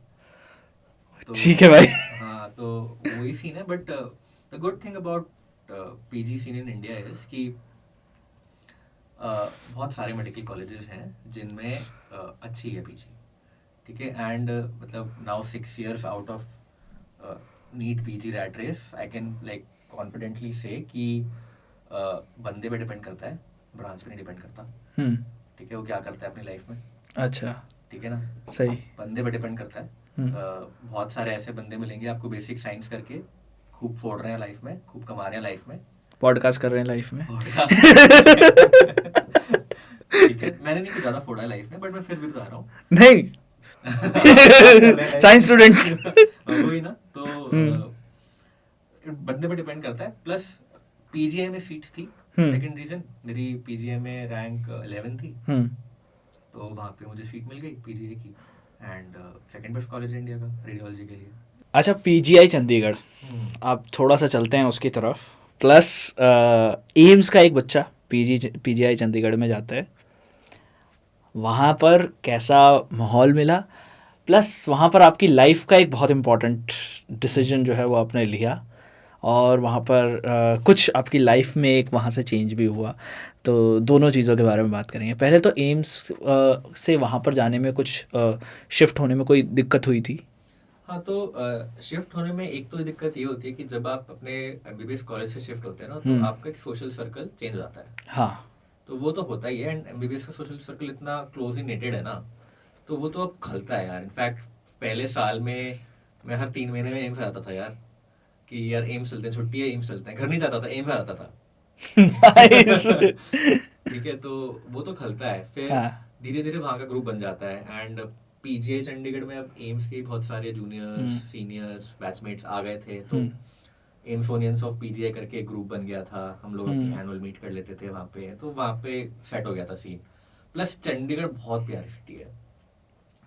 तो ठीक है भाई। हाँ, तो वही सीन है। But the good thing about PG seen in India is कि बहुत सारे मेडिकल कॉलेजेस हैं जिनमें अच्छी है पीजी, ठीक है। एंड मतलब now 6 years out of NEET PG rat race, I can like confidently say कि बंदे पे डिपेंड करता है, ब्रांच पे नहीं डिपेंड करता, ठीक है। वो क्या करता है अपनी लाइफ में, अच्छा, ठीक है ना, सही। बंदे पे डिपेंड करता है। बहुत सारे ऐसे बंदे मिलेंगे आपको बेसिक साइंस करके खूब फोड़ रहे हैं लाइफ में, खूब कमा रहे हैं लाइफ में, पॉडकास्ट कर रहे हैं लाइफ में। ठीक है, मैंने नहीं कुछ ज्यादा फोड़ा है लाइफ में, बट मैं फिर भी बता रहा हूँ। नहीं, साइंस स्टूडेंट। वही ना, तो बंदे पे डिपेंड करता है। प्लस पीजीआई में सीट्स थी, सेकंड रीजन, मेरी पीजीआई में रैंक 11 थी, तो वहाँ पे मुझे सीट मिल गई पीजीआई की, and second best college India का रेडियोलॉजी के लिए। अच्छा, पीजीआई चंडीगढ़, आप थोड़ा सा चलते हैं उसकी तरफ। प्लस एम्स का एक बच्चा पीजीआई चंडीगढ़ में जाता है, वहाँ पर कैसा माहौल मिला? प्लस वहाँ पर आपकी लाइफ का एक बहुत इम्पोर्टेंट डिसीजन जो है वो आपने लिया, और वहाँ पर कुछ आपकी लाइफ में एक वहाँ से चेंज भी हुआ, तो दोनों चीज़ों के बारे में बात करेंगे। पहले तो एम्स से वहाँ पर जाने में कुछ शिफ्ट होने में कोई दिक्कत हुई थी? हाँ, तो शिफ्ट होने में एक तो दिक्कत ये होती है कि जब आप अपने एमबीबीएस कॉलेज से शिफ्ट होते हैं ना, तो आपका एक सोशल सर्कल चेंज हो जाता है। हाँ, तो वो तो होता ही है, एंड एमबीबीएस का सोशल सर्कल इतना क्लोजली नेटेड है ना, तो वो तो अब खलता है यार। इनफैक्ट पहले साल में मैं हर 3 महीने में एम्स आता था यार, कि यार एम्स चलते हैं, छुट्टी है एम्स चलते हैं, घर नहीं जाता था, एम्स आता था। नाइस। ठीक है, तो वो तो खलता है। फिर हाँ, धीरे धीरे वहाँ का ग्रुप बन जाता है, एंड पीजीआई चंडीगढ़ में अब एम्स के बहुत सारे जूनियर्स, सीनियर्स, बैचमेट्स आ गए थे, तो एम्सोनियंस ऑफ पीजीआई करके एक ग्रुप बन गया था, हम लोग अपनी एनुअल मीट कर लेते थे वहाँ पे, तो वहाँ पे सेट हो गया था सीन। प्लस चंडीगढ़ बहुत प्यारी सिटी है,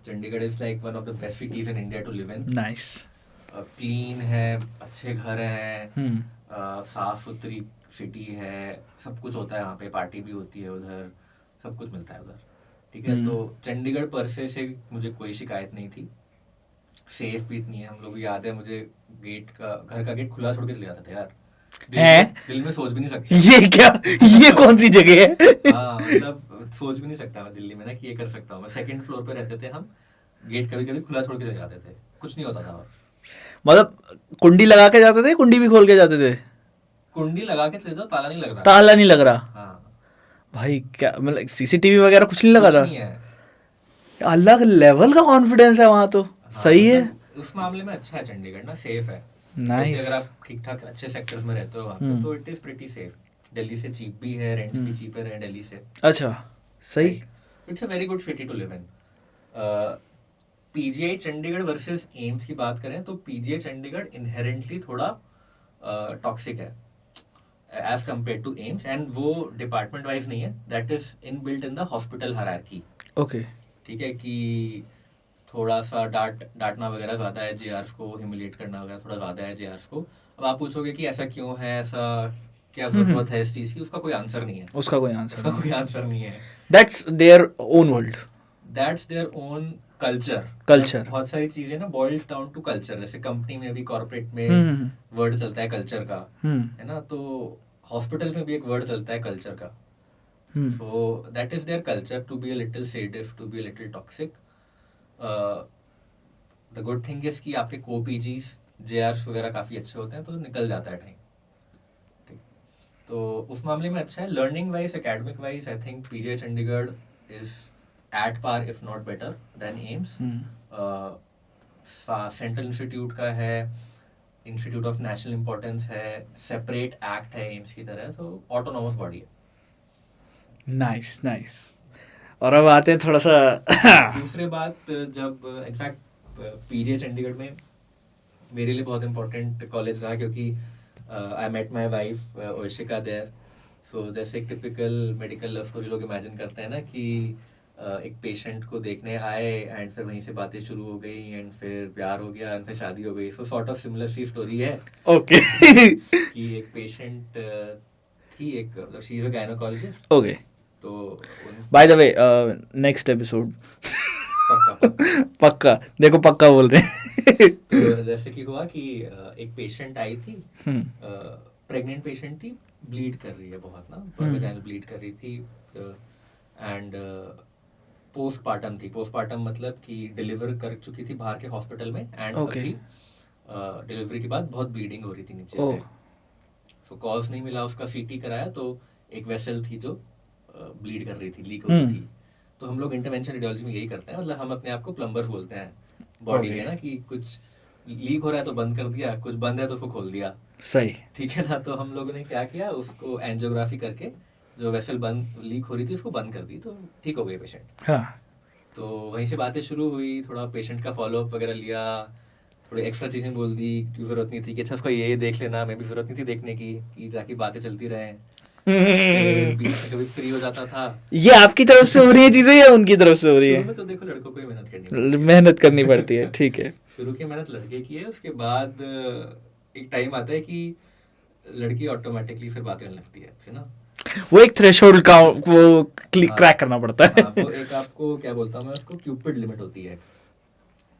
Chandigarh is like one of the best cities in India to live in. Nice. Clean है, अच्छे घर हैं, साफ सुथरी सिटी है, सब कुछ होता है वहाँ पे, पार्टी भी होती है उधर, सब कुछ मिलता है उधर, ठीक है। तो चंडीगढ़ पर से मुझे कोई शिकायत नहीं थी, सेफ भी इतनी है। हम लोग, याद है मुझे, गेट का, घर का गेट खुला छोड़ के चले जाते थे यार, दिल में सोच भी नहीं सकते। ये क्या, ये कौन सी जगह है? हाँ, मतलब सोच भी नहीं सकता मैं दिल्ली में ना कि ये कर सकता हूँ मैं। सेकंड फ्लोर पे रहते थे हम, गेट कभी कभी खुला छोड़ के चले जाते थे, कुछ नहीं होता था। और मतलब कुंडी लगा के जाते थे, कुंडी भी खोल के जाते थे? कुंडी लगा के चले जाओ, ताला नहीं लग रहा। ताला नहीं लग रहा? हाँ भाई क्या, मतलब सीसीटीवी वगैरह कुछ नहीं लगा कुछ था? नहीं है। अलग लेवल का कॉन्फिडेंस है वहाँ तो। हाँ, सही है। मतलब उस मामले में अच्छा है चंडीगढ़ ना, सेफ है। नाइस। अगर आप ठीक ठाक अच्छे सेक्टर्स में रहते हो वहाँ पे, तो it is pretty safe. Delhi से चीप भी है, रेंट्स भी चीपर है दिल्ली से। अच्छा, सही। It's a very good city to live in. PGI Chandigarh versus AIIMS की बात करें तो पीजीआई चंडीगढ़ इनहेरेंटली थोड़ा टॉक्सिक है as compare to AIIMS, and वो डिपार्टमेंट वाइज नहीं है, that is inbuilt in the hospital hierarchy. Okay. ठीक है, कि थोड़ा सा डांटना वगैरह ज़्यादा है जेआर्स को, ह्यूमिलेट करना वगैरह थोड़ा ज़्यादा है जेआर्स को। अब आप पूछोगे कि ऐसा क्यों है, ऐसा क्या ज़रूरत है इस चीज़ की, उसका कोई आंसर नहीं है। उसका कोई आंसर नहीं है। That's their own world, that's their own culture. बहुत सारी चीज़ें ना बॉइल्ड डाउन टू कल्चर, जैसे कंपनी में भी, कॉर्पोरेट में वर्ड चलता है कल्चर का, है ना, तो हॉस्पिटल में भी एक वर्ड चलता है कल्चर का। So that is their culture to be a little sadist, to be a little toxic. The good thing is कि आपके को पीजीज जेआर्स वगैरह काफ़ी अच्छे होते हैं, तो निकल जाता है टाइम। ठीक, तो उस मामले में अच्छा है। Learning wise, academic wise, I think PGI Chandigarh is at par if not better than AIIMS. Central institute का है, इंस्टीट्यूट ऑफ नेशनल इम्पोर्टेंस है, सेपरेट एक्ट है एम्स की तरह, तो ऑटोनॉमस बॉडी है। Nice nice. और अब आते हैं थोड़ा सा दूसरी बात, जब इनफैक्ट पीजीआई चंडीगढ़ में मेरे लिए बहुत इंपॉर्टेंट कॉलेज रहा, क्योंकि I met my wife Oshika there, so जैसे एक टिपिकल मेडिकल लव स्टोरी लोग इमेजिन करते हैं ना कि एक पेशेंट को देखने आए एंड फिर वहीं से बातें शुरू हो गई एंड फिर प्यार हो गया एंड फिर शादी हो गई, सो सॉर्ट ऑफ सिमिलर सी स्टोरी है ओके कि एक पेशेंट थी, एक मतलब she is a gynaecologist, okay तो by the way next episode पक्का पक्का पक्का, देखो पक्का बोल रहे हैं तो जैसे कि हुआ कि एक पेशेंट आई थी, हम्म, प्रेग्नेंट पेशेंट थी, ब्लीड कर रही है बहुत ना, वजाइनल ब्लीड कर रही थी एंड पोस्टपार्टम थी। पोस्टपार्टम मतलब कि डिलीवर कर चुकी थी बाहर के हॉस्पिटल में एंड Okay. अभी डिलीवरी के बाद बहुत ब्लीडिंग हो रही थी नीचे ओह। से, तो कॉज नहीं मिला, उसका सीटी कराया तो एक वेसल थी जो ब्लीड कर रही थी, लीक हो रही थी। तो हम लोग इंटरवेंशन रेडियोलॉजी में यही करते हैं, मतलब हम अपने आप को प्लम्बर्स बोलते हैं बॉडी के Okay. ना, कि कुछ लीक हो रहा है तो बंद कर दिया, कुछ बंद है तो उसको खोल दिया, सही। ठीक है ना। तो हम लोगों ने क्या किया, उसको एंजियोग्राफी करके जो वेसल बंद लीक हो रही थी उसको बंद कर दी, तो ठीक हो गए पेशेंट। हाँ तो वहीं से बातें शुरू हुई, थोड़ा पेशेंट का फॉलोअप वगैरह लिया, थोड़ी एक्स्ट्रा चीज़ें बोल दी कि ज़रूरत नहीं थी कि अच्छा उसको ये देख लेना, मैं भी ज़रूरत नहीं थी देखने की, कि ताकि बातें चलती रहें। फिर बीच में कभी फ्री हो जाता था। ये आपकी तरफ से हो रही है चीजें या उनकी तरफ से हो रही शुरू है? में तो देखो लड़कों को ही मेहनत करनी पड़ती है, मेहनत करनी पड़ती है, ठीक है। शुरू की मेहनत लड़के की है, उसके बाद एक टाइम आता है कि लड़की ऑटोमेटिकली फिर बात करने लगती है ना। वो एक थ्रेशोल्ड का वो हाँ, क्रैक करना पड़ता है। हाँ, वो एक आपको क्या बोलता हूँ मैं उसको, क्यूपिड लिमिट होती है,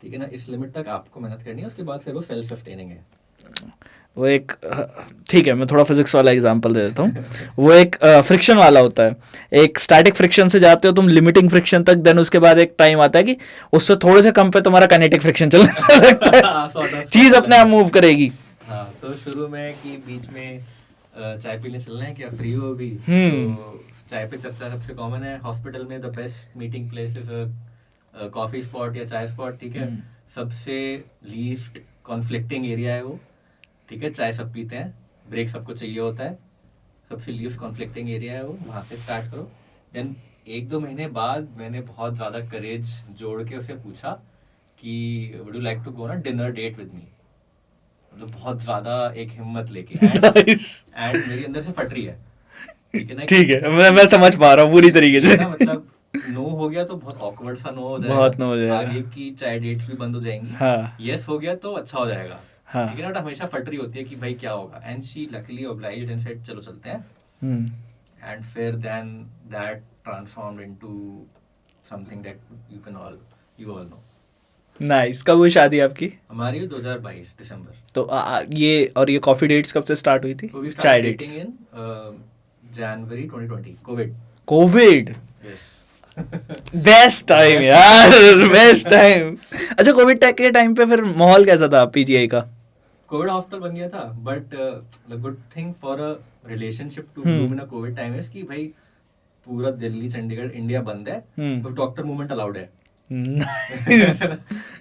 ठीक है ना। इस लिमिट तक आपको मेहनत करनी है, उसके बाद फिर वो सेल्फ सस्टेनिंग है। वो एक ठीक है, मैं थोड़ा फिजिक्स वाला एग्जांपल दे देता हूँ। वो एक फ्रिक्शन वाला होता है। एक स्टैटिक फ्रिक्शन से जाते हो तुम लिमिटिंग फ्रिक्शन तक, देन उसके बाद एक टाइम आता है कि उससे थोड़े से कम पे तुम्हारा काइनेटिक फ्रिक्शन चलने लगता है, चीज अपने आप मूव करेगी। हाँ, तो शुरू में कि बीच में चाय पीने चलना है क्या, फ्री हो भी, हम्म। तो चाय पे चर्चा सबसे कॉमन है। हॉस्पिटल में the best meeting place is coffee spot या चाय स्पॉट, ठीक है। सबसे लीस्ट कॉन्फ्लिक्टिंग एरिया है वो, ठीक है। चाय सब पीते हैं, ब्रेक सबको चाहिए होता है, सबसे लीस्ट कॉन्फ्लिक्टिंग एरिया है वो, वहाँ से स्टार्ट करो। देन 1-2 महीने बाद मैंने बहुत ज़्यादा करेज जोड़ के उसे पूछा कि would you like to go ना डिनर डेट विद मी, मतलब बहुत ज़्यादा एक हिम्मत लेके, एंड मेरी अंदर से फट रही है, ठीक है ना। ठीक है, मैं समझ पा रहा हूँ पूरी तरीके से। ना मतलब नो हो गया तो बहुत ऑकवर्ड सा नो हो जाएगा, बहुत नो हो जाएगा। आगे की चाय डेट्स भी बंद हो जाएंगी। हाँ यस हो गया तो अच्छा हो जाएगा, हाँ। ठीक है ना। बट हमेशा फट रही होती है कि भाई क्या होगा, and she luckily obliged and said चलो चलते हैं, एंड फिर then that transformed into something that you all know. Nice. कब हुई शादी आपकी? हमारी 2022 दिसंबर। तो ये और ये कॉफी डेट्स कब से स्टार्ट हुई थी? तो वी चाय स्टार्टेड डेट्स डेटिंग इन जनवरी 2020, कोविड। यस। बेस्ट टाइम यार, बेस्ट टाइम। अच्छा, कोविड के टाइम पे फिर माहौल कैसा था पीजीआई का? कोविड हॉस्पिटल बन गया था, but the good thing for a relationship to bloom in a covid time is कि भाई पूरा दिल्ली चंडीगढ़ इंडिया बंद है, बस डॉक्टर मूवमेंट अलाउड है।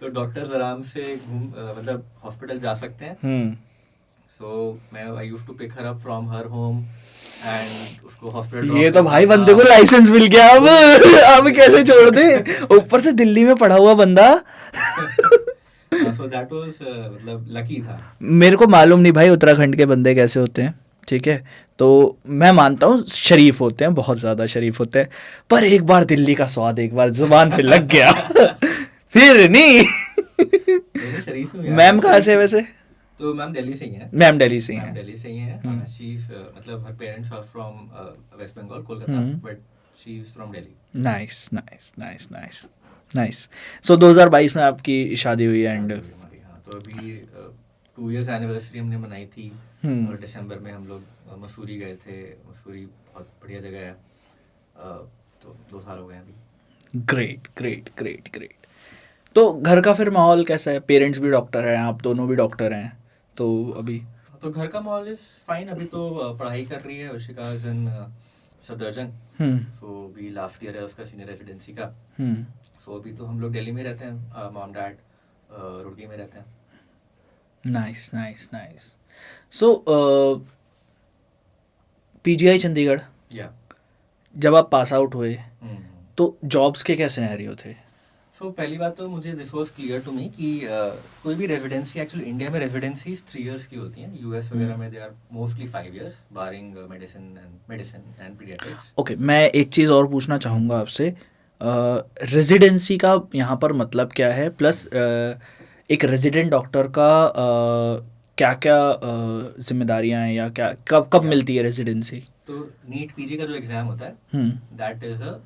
तो डॉक्टर्स आराम से मतलब हॉस्पिटल जा सकते हैं। सो मैं I used to pick her up from her home and उसको हॉस्पिटल। ये तो भाई बंदे को लाइसेंस मिल गया, अब कैसे छोड़ दे, ऊपर से दिल्ली में पढ़ा हुआ बंदा। सो दैट वाज मतलब लकी था। मेरे को मालूम नहीं भाई उत्तराखंड के बंदे कैसे होते हैं, ठीक है। तो मैं मानता हूँ शरीफ होते हैं, बहुत ज़्यादा शरीफ होते हैं, पर एक बार दिल्ली का स्वाद एक बार जुबान पे लग गया फिर नहीं। शरीफ हूँ यार। मैम कहाँ से वैसे? तो मैम दिल्ली से ही है। मैम दिल्ली से ही मैम हैं। दिल्ली से ही है। शी इज मतलब her parents are from West Bengal, Kolkata, but she is from Delhi. Nice nice nice nice nice. So 2022 में आपकी शादी हुई एंड हमारी, हाँ। तो अभी 2 years एनिवर्सरी हमने मनाई थी, और दिसंबर में हम लोग मसूरी गए थे। मसूरी बहुत बढ़िया जगह है। तो 2 साल हो गए अभी। Great great great great. तो घर का फिर माहौल कैसा है? पेरेंट्स भी डॉक्टर हैं, आप दोनों भी डॉक्टर हैं, तो अभी तो घर का माहौल इज फाइन। अभी तो पढ़ाई कर रही है वशिका इज इन सफदरजंग, सो अभी लास्ट ईयर है उसका सीनियर रेजिडेंसी का। सो अभी तो हम लोग दिल्ली में रहते हैं, मॉम डैड रुड़की में रहते हैं। Nice nice nice. So PGI Chandigarh, या जब आप पास आउट हुए तो जॉब्स के क्या सिनेरियो थे? सो पहली बात तो मुझे this was clear to me कि कोई भी रेजिडेंसी, एक्चुअली इंडिया में रेजिडेंसीज 3 इयर्स की होती हैं, यूएस वगैरह में they are mostly 5 years barring medicine and paediatrics. Okay, मैं एक चीज़ और पूछना चाहूँगा आपसे, रेजिडेंसी का यहाँ पर मतलब क्या है, प्लस एक रेजिडेंट डॉक्टर का क्या क्या जिम्मेदारियाँ हैं, या क्या कब कब Yeah. मिलती है रेजिडेंसी? तो नीट पीजी का जो एग्जाम होता है hmm, that is a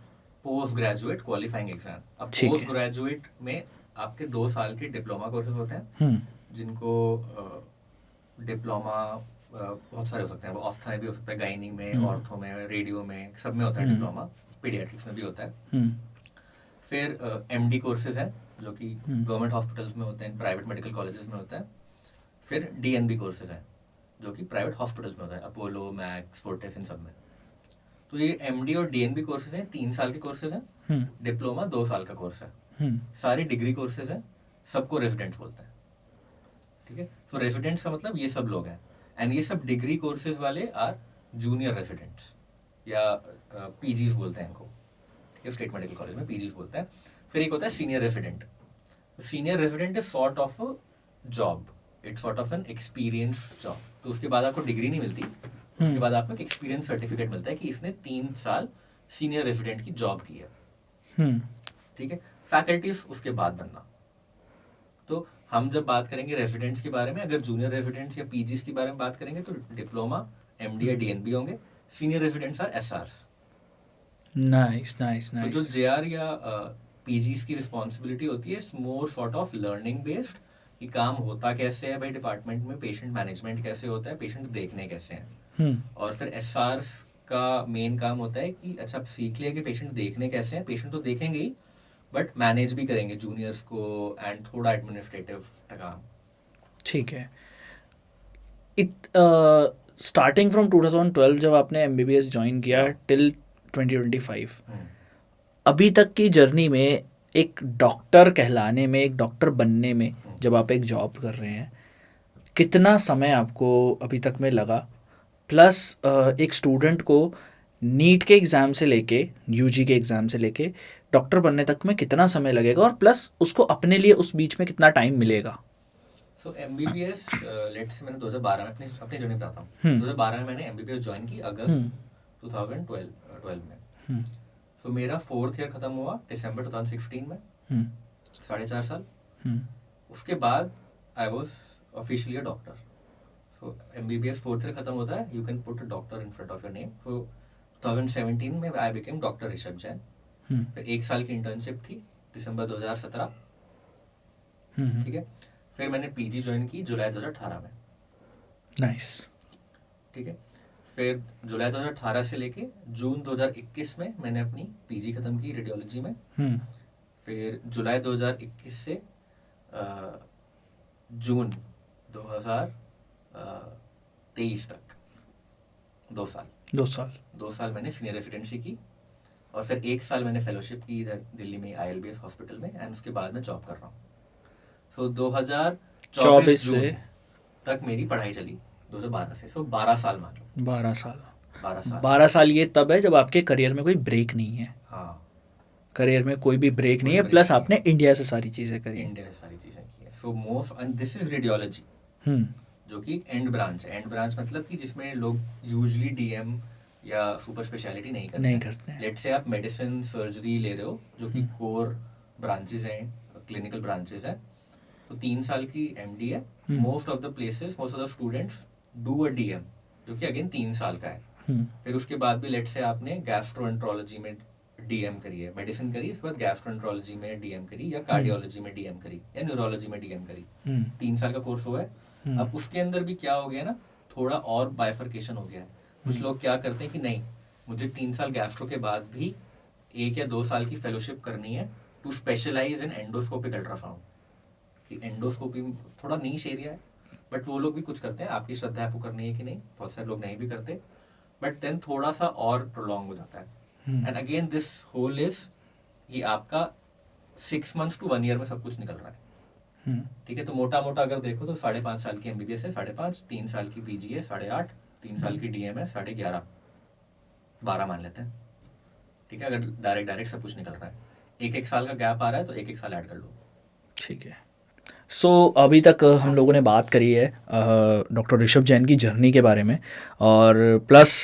post graduate qualifying exam. अब ठीक पोस्ट है। ग्रेजुएट में आपके 2 साल के डिप्लोमा कोर्सेज होते हैं, हम्म, जिनको डिप्लोमा बहुत सारे हो सकते हैं, वो ऑफ्था भी हो सकता है, गाइनी में, ऑर्थो में, रेडियो में, सब में होता है डिप्लोमा, पीडियाट्रिक्स में भी होता है। हम्म, फिर एमडी कोर्सेज हैं जो कि गवर्नमेंट हॉस्पिटल्स में होते हैं, प्राइवेट मेडिकल कॉलेजेस में होता है। फिर डीएनबी कोर्सेज हैं जो कि प्राइवेट हॉस्पिटल्स में होता है, अपोलो, मैक्स, फोर्टिस, इन सब में। तो ये एमडी और डीएनबी कोर्सेज हैं, 3 साल के कोर्सेज हैं। हम्म, डिप्लोमा 2 साल का कोर्स है। हम्म, सारी डिग्री कोर्सेज हैं, सबको रेजिडेंट्स बोलते हैं। ठीक है, सो रेजिडेंट्स का मतलब ये सब लोग हैं, एंड ये सब डिग्री कोर्सेज वाले आर जूनियर रेजिडेंट्स या पीजीज बोलते हैं इनको। ठीक है, स्टेट मेडिकल कॉलेज में पीजीज बोलते हैं। फिर एक होता है senior resident. Senior resident is sort of job, it's sort of an experience job. तो उसके बाद आपको डिग्री नहीं मिलती, उसके बाद आपको एक एक्सपीरियंस सर्टिफिकेट मिलता है कि इसने 3 साल सीनियर रेजिडेंट की जॉब की है। हम्म, ठीक है, फैकल्टीज उसके बाद बनना। तो हम जब बात करेंगे रेजिडेंट्स के बारे में, अगर जूनियर रेजिडेंट्स या पीजीज के बारे में बात करेंगे तो डिप्लोमा, एमडी या डीएनबी होंगे। Senior residents are SRs. Nice nice तो जो नाइस। जेआर या पीजीज की रिस्पॉन्सिबिलिटी होती है, it's more sort of learning based, कि काम होता कैसे है भाई डिपार्टमेंट में, पेशेंट मैनेजमेंट कैसे होता है, पेशेंट देखने कैसे हैं। हम्म, और फिर एसआरस का मेन काम होता है कि अच्छा आप सीख लिया कि पेशेंट देखने कैसे हैं, पेशेंट तो देखेंगे ही बट मैनेज भी करेंगे जूनियर्स को, एंड थोड़ा एडमिनिस्ट्रेटिव काम। ठीक है। इत स्टार्टिंग फ्रॉम 2012 जब आपने एमबीबीएस ज्वाइन किया टिल 2025, अभी तक की जर्नी में एक डॉक्टर कहलाने में, एक डॉक्टर बनने में, जब आप एक जॉब कर रहे हैं, कितना समय आपको अभी तक में लगा? प्लस एक स्टूडेंट को नीट के एग्ज़ाम से लेके, यूजी के एग्ज़ाम से लेके डॉक्टर बनने तक में कितना समय लगेगा, और प्लस उसको अपने लिए उस बीच में कितना टाइम मिलेगा? सो एमबीबीएस लेट्स से मैंने 2012 में अपनी अपनी जर्नी बताता हूँ। हम्म, 2012 में मैंने एमबीबीएस ज्वाइन की, अगस्त 2012 में। हम्म, सो मेरा 4th ईयर खत्म हुआ दिसंबर 2016 में, हम्म, 4.5 साल। हम्म, उसके बाद I was officially a doctor. So MBBS 4th year खत्म होता है, you can put a doctor in front of your name. So 2017 में I became doctor Rishabh Jain. Hmm, फिर 1 साल की इंटर्नशिप थी, दिसंबर 2017। हम्म, ठीक है, फिर मैंने पीजी ज्वाइन की जुलाई 2018 में। नाइस। ठीक है, फिर जुलाई 2018 से लेके जून 2021 में मैंने अपनी पीजी खत्म की रेडियोलॉजी में। हम्म, फिर जुलाई 2021 से जून 2023 तक 2 साल 2 साल। 2 साल मैंने सीनियर रेजिडेंसी की, और फिर 1 साल मैंने फेलोशिप की इधर दिल्ली में आईएलबीएस हॉस्पिटल में, एंड उसके बाद मैं जॉब कर रहा हूँ। सो 2024 24 जून से तक मेरी पढ़ाई चली, 2012 से। सो 12 साल मान लो, 12 साल। 12 साल। 12 साल ये तब है जब आपके करियर में कोई ब्रेक नहीं है, हाँ, करियर में कोई भी ब्रेक नहीं कोई है, break प्लस नहीं आपने इंडिया से सारी चीज़ें करी। इंडिया से सारी चीज़ें की है। So most, and this is radiology, hmm, जो कि एक एंड ब्रांच है। एंड ब्रांच मतलब कि जिसमें लोग यूजली डीएम या सुपर स्पेशलिटी नहीं करते नहीं करते हैं। लेट से आप मेडिसिन, सर्जरी ले रहे हो, जो कि कोर ब्रांचेस हैं, क्लिनिकल ब्रांचेस हैं। तो 3 साल की एमडी है। Most of the places, most of the students do a DM, जो कि अगेन 3 साल का है। हम्म, फिर उसके बाद भी लेट से आपने गैस्ट्रोएंट्रोलॉजी में डीएम करी है, मेडिसिन करी, उसके बाद गैस्ट्रोएंट्रोलॉजी में डीएम करी, या कार्डियोलॉजी में डीएम करी, या न्यूरोलॉजी में डीएम करी। 3 साल का कोर्स हुआ है। अब उसके अंदर भी क्या हो गया ना, थोड़ा और बाइफर्केशन हो गया है। कुछ लोग क्या करते हैं कि नहीं, मुझे 3 साल गैस्ट्रो के बाद भी 1 या 2 साल की फेलोशिप करनी है to specialise in endoscopic ultrasound. कि एंडोस्कोपी थोड़ा नीश एरिया है, बट वो लोग भी कुछ करते हैं। आपकी श्रद्धा आपको करनी है कि नहीं, बहुत सारे लोग नहीं भी करते, बट देन थोड़ा सा और प्रोलॉन्ग हो जाता है। And again this whole is, ये आपका 6 months to 1 year में सब कुछ निकल रहा है। ठीक है, तो मोटा मोटा अगर देखो तो 5.5 साल की एमबीबीएस है, 5.5, 3 साल की पीजी है 8.5, 3 साल की डीएम है 11.5, 12 मान लेते हैं। ठीक है, अगर डायरेक्ट सब कुछ निकल रहा है। एक साल का गैप आ रहा है तो एक साल ऐड कर लो। ठीक है। सो अभी तक हम लोगों ने बात करी है डॉक्टर ऋषभ जैन की जर्नी के बारे में, और प्लस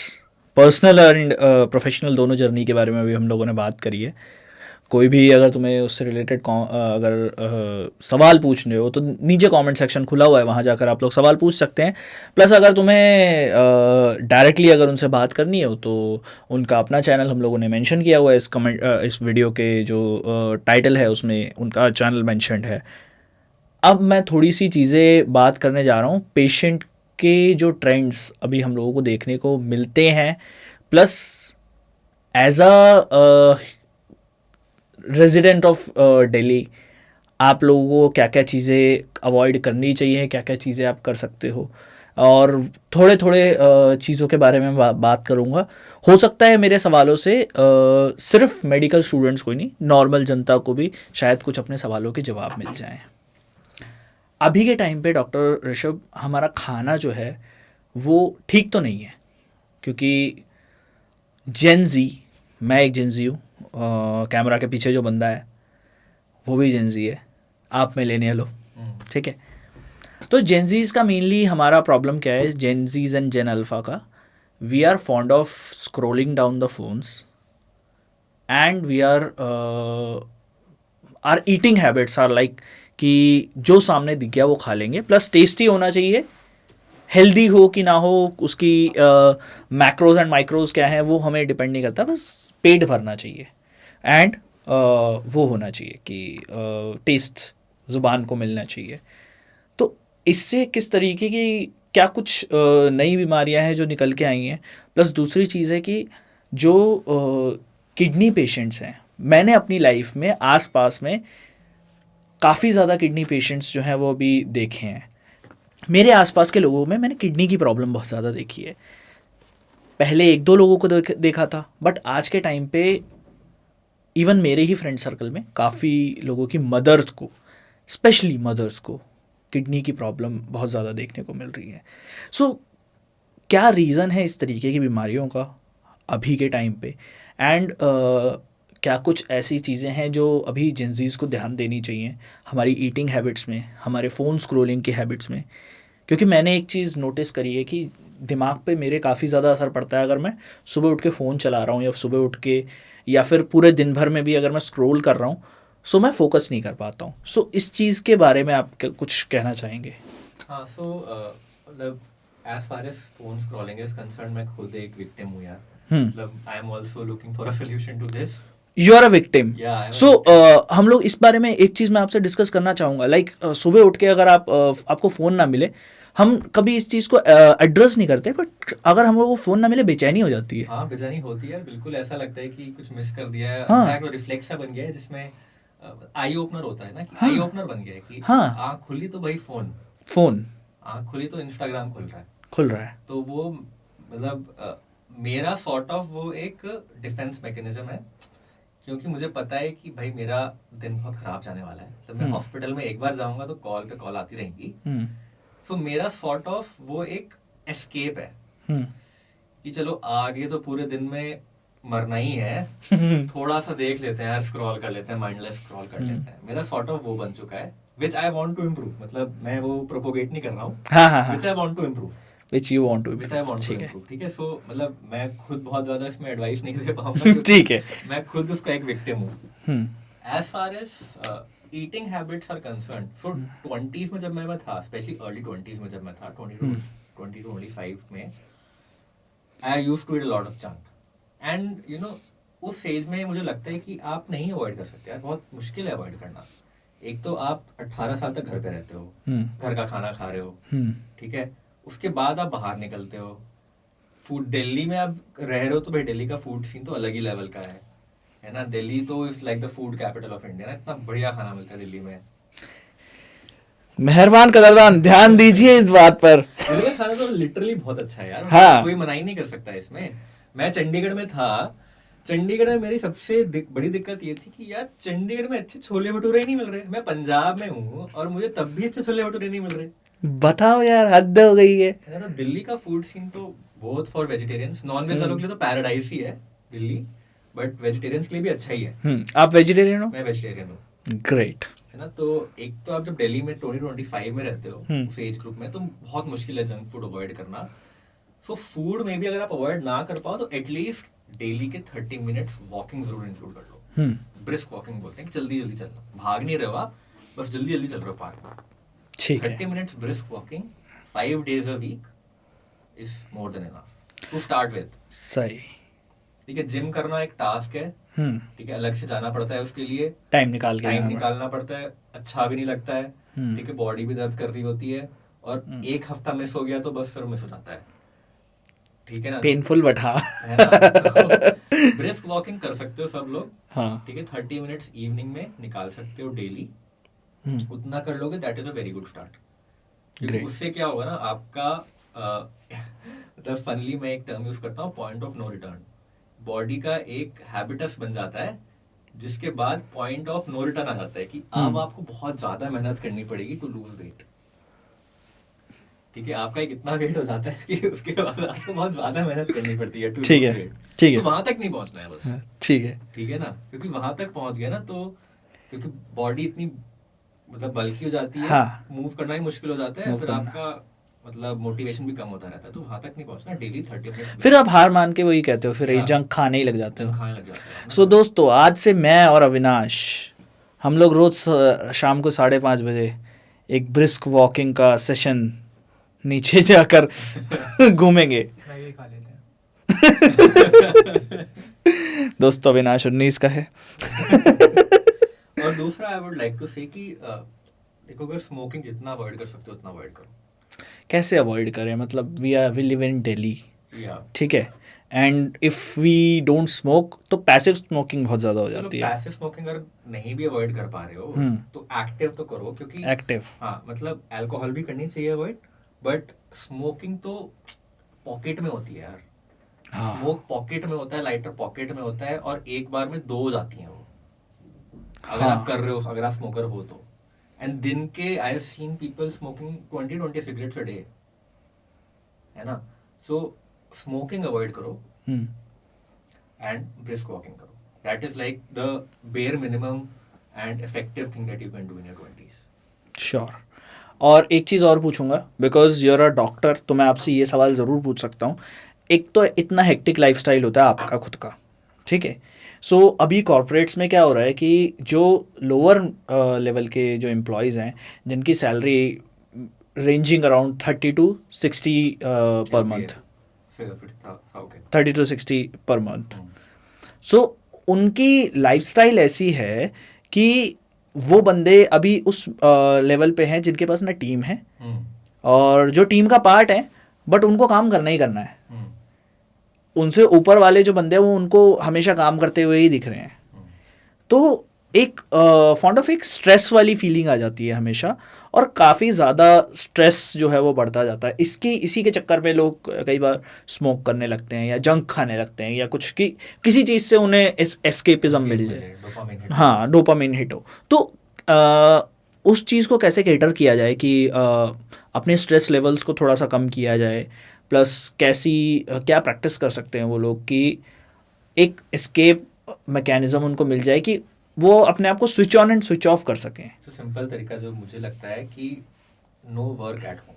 पर्सनल एंड प्रोफेशनल दोनों जर्नी के बारे में भी हम लोगों ने बात करी है। कोई भी अगर तुम्हें उससे रिलेटेड अगर सवाल पूछने हो तो नीचे कमेंट सेक्शन खुला हुआ है, वहाँ जाकर आप लोग सवाल पूछ सकते हैं। प्लस अगर तुम्हें डायरेक्टली अगर उनसे बात करनी हो तो उनका अपना चैनल हम लोगों ने मेंशन किया हुआ है इस वीडियो के जो टाइटल है उसमें उनका चैनल मेंशन्ड है। अब मैं थोड़ी सी चीज़ें बात करने जा रहा हूँ पेशेंट के जो ट्रेंड्स अभी हम लोगों को देखने को मिलते हैं, plus as a resident of Delhi आप लोगों को क्या क्या चीज़ें अवॉइड करनी चाहिए, क्या क्या चीज़ें आप कर सकते हो, और थोड़े थोड़े चीज़ों के बारे में बात करूँगा। हो सकता है मेरे सवालों से सिर्फ मेडिकल स्टूडेंट्स को ही नहीं, नॉर्मल जनता को भी शायद कुछ अपने सवालों के जवाब मिल जाएं। अभी के टाइम पे डॉक्टर ऋषभ हमारा खाना जो है वो ठीक तो नहीं है, क्योंकि जेनजी, मैं एक जेनजी हूँ, कैमरा के पीछे जो बंदा है वो भी जेनजी है, आप मिलेनियल हो, ठीक है। तो जेनजीज का मेनली हमारा प्रॉब्लम क्या है, जेनजीज एंड जेन अल्फा का, we are fond of scrolling down the phones and we are are eating habits are like कि जो सामने दिख गया वो खा लेंगे, प्लस टेस्टी होना चाहिए, हेल्दी हो कि ना हो उसकी मैक्रोज एंड माइक्रोज क्या है वो हमें डिपेंड नहीं करता, बस पेट भरना चाहिए एंड वो होना चाहिए कि टेस्ट ज़ुबान को मिलना चाहिए। तो इससे किस तरीके की क्या कुछ नई बीमारियां हैं जो निकल के आई हैं, प्लस दूसरी चीज़ है कि जो किडनी पेशेंट्स हैं, मैंने अपनी लाइफ में आसपास में काफ़ी ज़्यादा किडनी पेशेंट्स जो हैं वो अभी देखे हैं। मेरे आसपास के लोगों में मैंने किडनी की प्रॉब्लम बहुत ज़्यादा देखी है। पहले एक दो लोगों को देखा था, बट आज के टाइम पे इवन मेरे ही फ्रेंड सर्कल में काफ़ी लोगों की मदर्स को, स्पेशली मदर्स को किडनी की प्रॉब्लम बहुत ज़्यादा देखने को मिल रही है। सो क्या रीज़न है इस तरीके की बीमारियों का अभी के टाइम पे, एंड क्या कुछ ऐसी चीज़ें हैं जो अभी जेनजीज को ध्यान देनी चाहिए हमारी ईटिंग हैबिट्स में, हमारे फ़ोन स्क्रोलिंग की हैबिट्स में? क्योंकि मैंने एक चीज़ नोटिस करी है कि दिमाग पे मेरे काफ़ी ज़्यादा असर पड़ता है अगर मैं सुबह उठ के फ़ोन चला रहा हूँ, या सुबह उठ के या फिर पूरे दिन भर में भी अगर मैं स्क्रॉल कर रहा हूँ, सो मैं फोकस नहीं कर पाता हूँ। सो इस चीज़ के बारे में आप कुछ कहना चाहेंगे? हाँ, सो मतलब as far as phone scrolling is concern, मैं खुद एक विक्टिम हूँ यार। मतलब I am also looking for a solution to this. You are a victim. Yeah, I'm a so victim. हम लोग इस बारे में एक चीज़ मैं आपसे डिस्कस करना चाहूँगा, लाइक सुबह उठ के अगर आपको फ़ोन ना मिले, हम कभी इस चीज़ को एड्रेस नहीं करते, बट अगर हम लोग को फ़ोन ना मिले बेचैनी हो जाती है। हाँ, बेचैनी होती है, बिल्कुल ऐसा लगता है कि कुछ मिस कर दिया है। हाँ। इनफैक्ट वो रिफ्लेक्स सा बन गया है जिसमें आई ओपनर होता है ना, कि हाँ। आई ओपनर बन गया है कि हाँ। आँख खुली तो भाई फ़ोन आँख खुली तो इंस्टाग्राम खुल रहा है। तो वो मतलब मेरा सॉर्ट ऑफ वो एक डिफेंस मैकेनिज्म है, क्योंकि मुझे पता है कि भाई मेरा दिन बहुत खराब जाने वाला है। जब मैं हॉस्पिटल में एक बार जाऊंगा तो कॉल पे कॉल आती रहेंगी। सो मेरा सॉर्ट ऑफ वो एक एस्केप है कि चलो आगे तो पूरे दिन में मरना ही है, थोड़ा सा देख लेते हैं यार, स्क्रॉल कर लेते हैं, माइंडलेस स्क्रॉल कर लेते हैं। मेरा सॉर्ट ऑफ वो बन चुका है, which I want to improve. मतलब मैं वो प्रोपोगेट नहीं कर रहा हूँ, which I want to improve, which you want to which I want to ठीक है। इम्प्रूव। ठीक है, सो मतलब मैं खुद बहुत ज्यादा इसमें एडवाइस नहीं दे पाऊंगा, ठीक है। मैं खुद उसका एक विक्टिम हूँ। As far as eating habits are concern, so 20s में जब मैं था, स्पेशली अर्ली 20s में जब मैं था, 20 to 25 में, I used to eat a lot of junk. And you know उस एज में मुझे लगता है कि आप नहीं अवॉइड कर सकते यार, बहुत मुश्किल है अवॉइड करना। एक तो आप 18 साल तक घर पे रहते हो, घर का खाना खा रहे हो, ठीक है, उसके बाद आप बाहर निकलते हो, फूड दिल्ली में आप रह रहे हो तो भाई दिल्ली का फूड सीन तो अलग ही लेवल का है ना। दिल्ली तो is like the food capital of India ना, इतना बढ़िया खाना मिलता है दिल्ली में। मेहरबान कदरदान, ध्यान दीजिए इस बात पर। दिल्ली में खाना तो लिटरली बहुत अच्छा है यार। हाँ। कोई मना ही नहीं कर सकता इसमें। मैं चंडीगढ़ में था, चंडीगढ़ में मेरी सबसे बड़ी दिक्कत ये थी कि यार चंडीगढ़ में अच्छे छोले भटूरे ही नहीं मिल रहे। मैं पंजाब में हूँ और मुझे तब भी अच्छे छोले भटूरे नहीं मिल रहे। बताओ यार, हद हो गई है। तो दिल्ली का फूड सीन तो both for vegetarians, non veg वालों के लिए तो पैराडाइज ही है दिल्ली, बट वेजिटेरियंस के लिए भी अच्छा ही है। आप वेजिटेरियन हो? मैं वेजिटेरियन हूँ। ग्रेट। है ना, तो एक तो आप जब दिल्ली में 20-25 में रहते हो, उस एज ग्रुप में, तो बहुत मुश्किल है जंक फूड अवॉइड करना। सो फूड में भी अगर आप अवॉइड ना कर पाओ तो एटलीस्ट डेली के 30 मिनट्स वॉकिंग जरूर इंक्लूड कर लो। ब्रिस्क वॉकिंग बोलते हैं कि जल्दी जल्दी चलना, भाग नहीं रहे हो आप, बस जल्दी जल्दी चल रहे हो पार्क में। ठीक है। 30 minutes brisk walking 5 days a week is more than enough to start with। सही। ठीक है, जिम करना एक टास्क है, ठीक है, अलग से जाना पड़ता है उसके लिए, टाइम निकाल के टाइम जाना निकालना पड़ता है, अच्छा भी नहीं लगता है, ठीक है, बॉडी भी दर्द कर रही होती है, और एक हफ्ता मिस हो गया तो बस फिर मिस हो जाता है, ठीक है ना। पेनफुल बट हाँ। है ना, तो ब्रिस्क वॉकिंग कर सकते हो सब लोग। हाँ। ठीक है, 30 मिनट्स इवनिंग में निकाल सकते हो डेली, उतना कर लोगे, that is a very good start. क्योंकि Great. उससे क्या होगा ना आपका मतलब फनली मैं एक टर्म यूज करता हूँ, point of no return. Body का एक हैबिटस बन जाता है जिसके बाद पॉइंट ऑफ नो रिटर्न आ जाता है कि अब आपको बहुत ज्यादा मेहनत करनी पड़ेगी टू लूज वेट। ठीक है, आपका एक इतना वेट हो जाता है कि उसके बाद आपको बहुत ज्यादा मेहनत करनी पड़ती है टू ठीक लूज है, वेट। ठीक तो है। वहां तक नहीं पहुंचना है बस। ठीक है। ठीक है ना, क्योंकि वहां तक पहुंच गया ना तो, क्योंकि बॉडी इतनी मतलब बल्की हो जाती है, हाँ। मूव करना ही मुश्किल हो जाता है, Move फिर करना। आपका मतलब मोटिवेशन भी कम होता रहता है, तो वहां तक नहीं पहुंचना, डेली 30 मिनट्स फिर आप हार मान के वही कहते हो, फिर ये हाँ। जंक खाने ही लग जाते हो। जंक खाने लग जाते हो आप ना। सो दोस्तों, आज से मैं और अविनाश हम लोग रोज शाम को 5:30 बजे एक ब्रिस्क वॉकिंग का सेशन नीचे जाकर घूमेंगे। मैगी खा लेते हैं। दोस्तों, अविनाश 19 का है। और दूसरा I would like to say कि देखो, अगर स्मोकिंग जितना अवॉइड कर सकते हो उतना अवॉइड करो। कैसे अवॉइड करें? मतलब वी लिव इन दिल्ली, या ठीक है, and if we don't smoke तो पैसिव स्मोकिंग बहुत ज़्यादा हो चलो, जाती है। पैसिव स्मोकिंग अगर नहीं भी अवॉइड कर पा रहे हो तो एक्टिव तो करो, क्योंकि एक्टिव। हाँ, मतलब अल्कोहल भी करनी चाहिए अवॉइड, बट स्मोकिंग तो पॉकेट में होती है यार। हाँ। स्मोक पॉकेट में होता है, लाइटर पॉकेट में होता है, और एक बार में 2 हो जाती हैं वो, अगर हाँ। आप कर रहे हो, अगर आप स्मोकर हो तो। एंड दिन के आई have seen people smoking 20 cigarettes a day, है ना। सो स्मोकिंग अवॉइड करो एंड ब्रिस्क वॉकिंग करो, that is like the bare minimum and effective thing that you can do in your 20s। Sure. और एक चीज़ और पूछूंगा, बिकॉज यूर अ डॉक्टर, तो मैं आपसे ये सवाल ज़रूर पूछ सकता हूँ। एक तो इतना हेक्टिक लाइफस्टाइल होता है आपका खुद का, ठीक है। सो अभी कॉर्पोरेट्स में क्या हो रहा है कि जो लोअर लेवल के जो एम्प्लॉयज़ हैं, जिनकी salary ranging around 30 to 60 per month, फिर ओके 30 to 60 पर मंथ, सो उनकी लाइफस्टाइल ऐसी है कि वो बंदे अभी उस लेवल पे हैं जिनके पास ना टीम है और जो टीम का पार्ट है, बट उनको काम करना ही करना है। उनसे ऊपर वाले जो बंदे हैं वो उनको हमेशा काम करते हुए ही दिख रहे हैं। तो एक फॉन्ड ऑफ एक स्ट्रेस वाली फीलिंग आ जाती है हमेशा, और काफ़ी ज़्यादा स्ट्रेस जो है वो बढ़ता जाता है। इसी के चक्कर में लोग कई बार स्मोक करने लगते हैं या जंक खाने लगते हैं या कुछ की किसी चीज़ से उन्हें एस्केपिज्म मिल जाए। हाँ, डोपामिन हिट हो। तो उस चीज़ को कैसे कैटर किया जाए कि अपने स्ट्रेस लेवल्स को थोड़ा सा कम किया जाए, प्लस क्या प्रैक्टिस कर सकते हैं वो लोग कि एक एस्केप मैकेनिज्म उनको मिल जाए कि वो अपने आप को switch on and switch off कर सकें। तो सिंपल तरीका जो मुझे लगता है कि नो वर्क एट होम,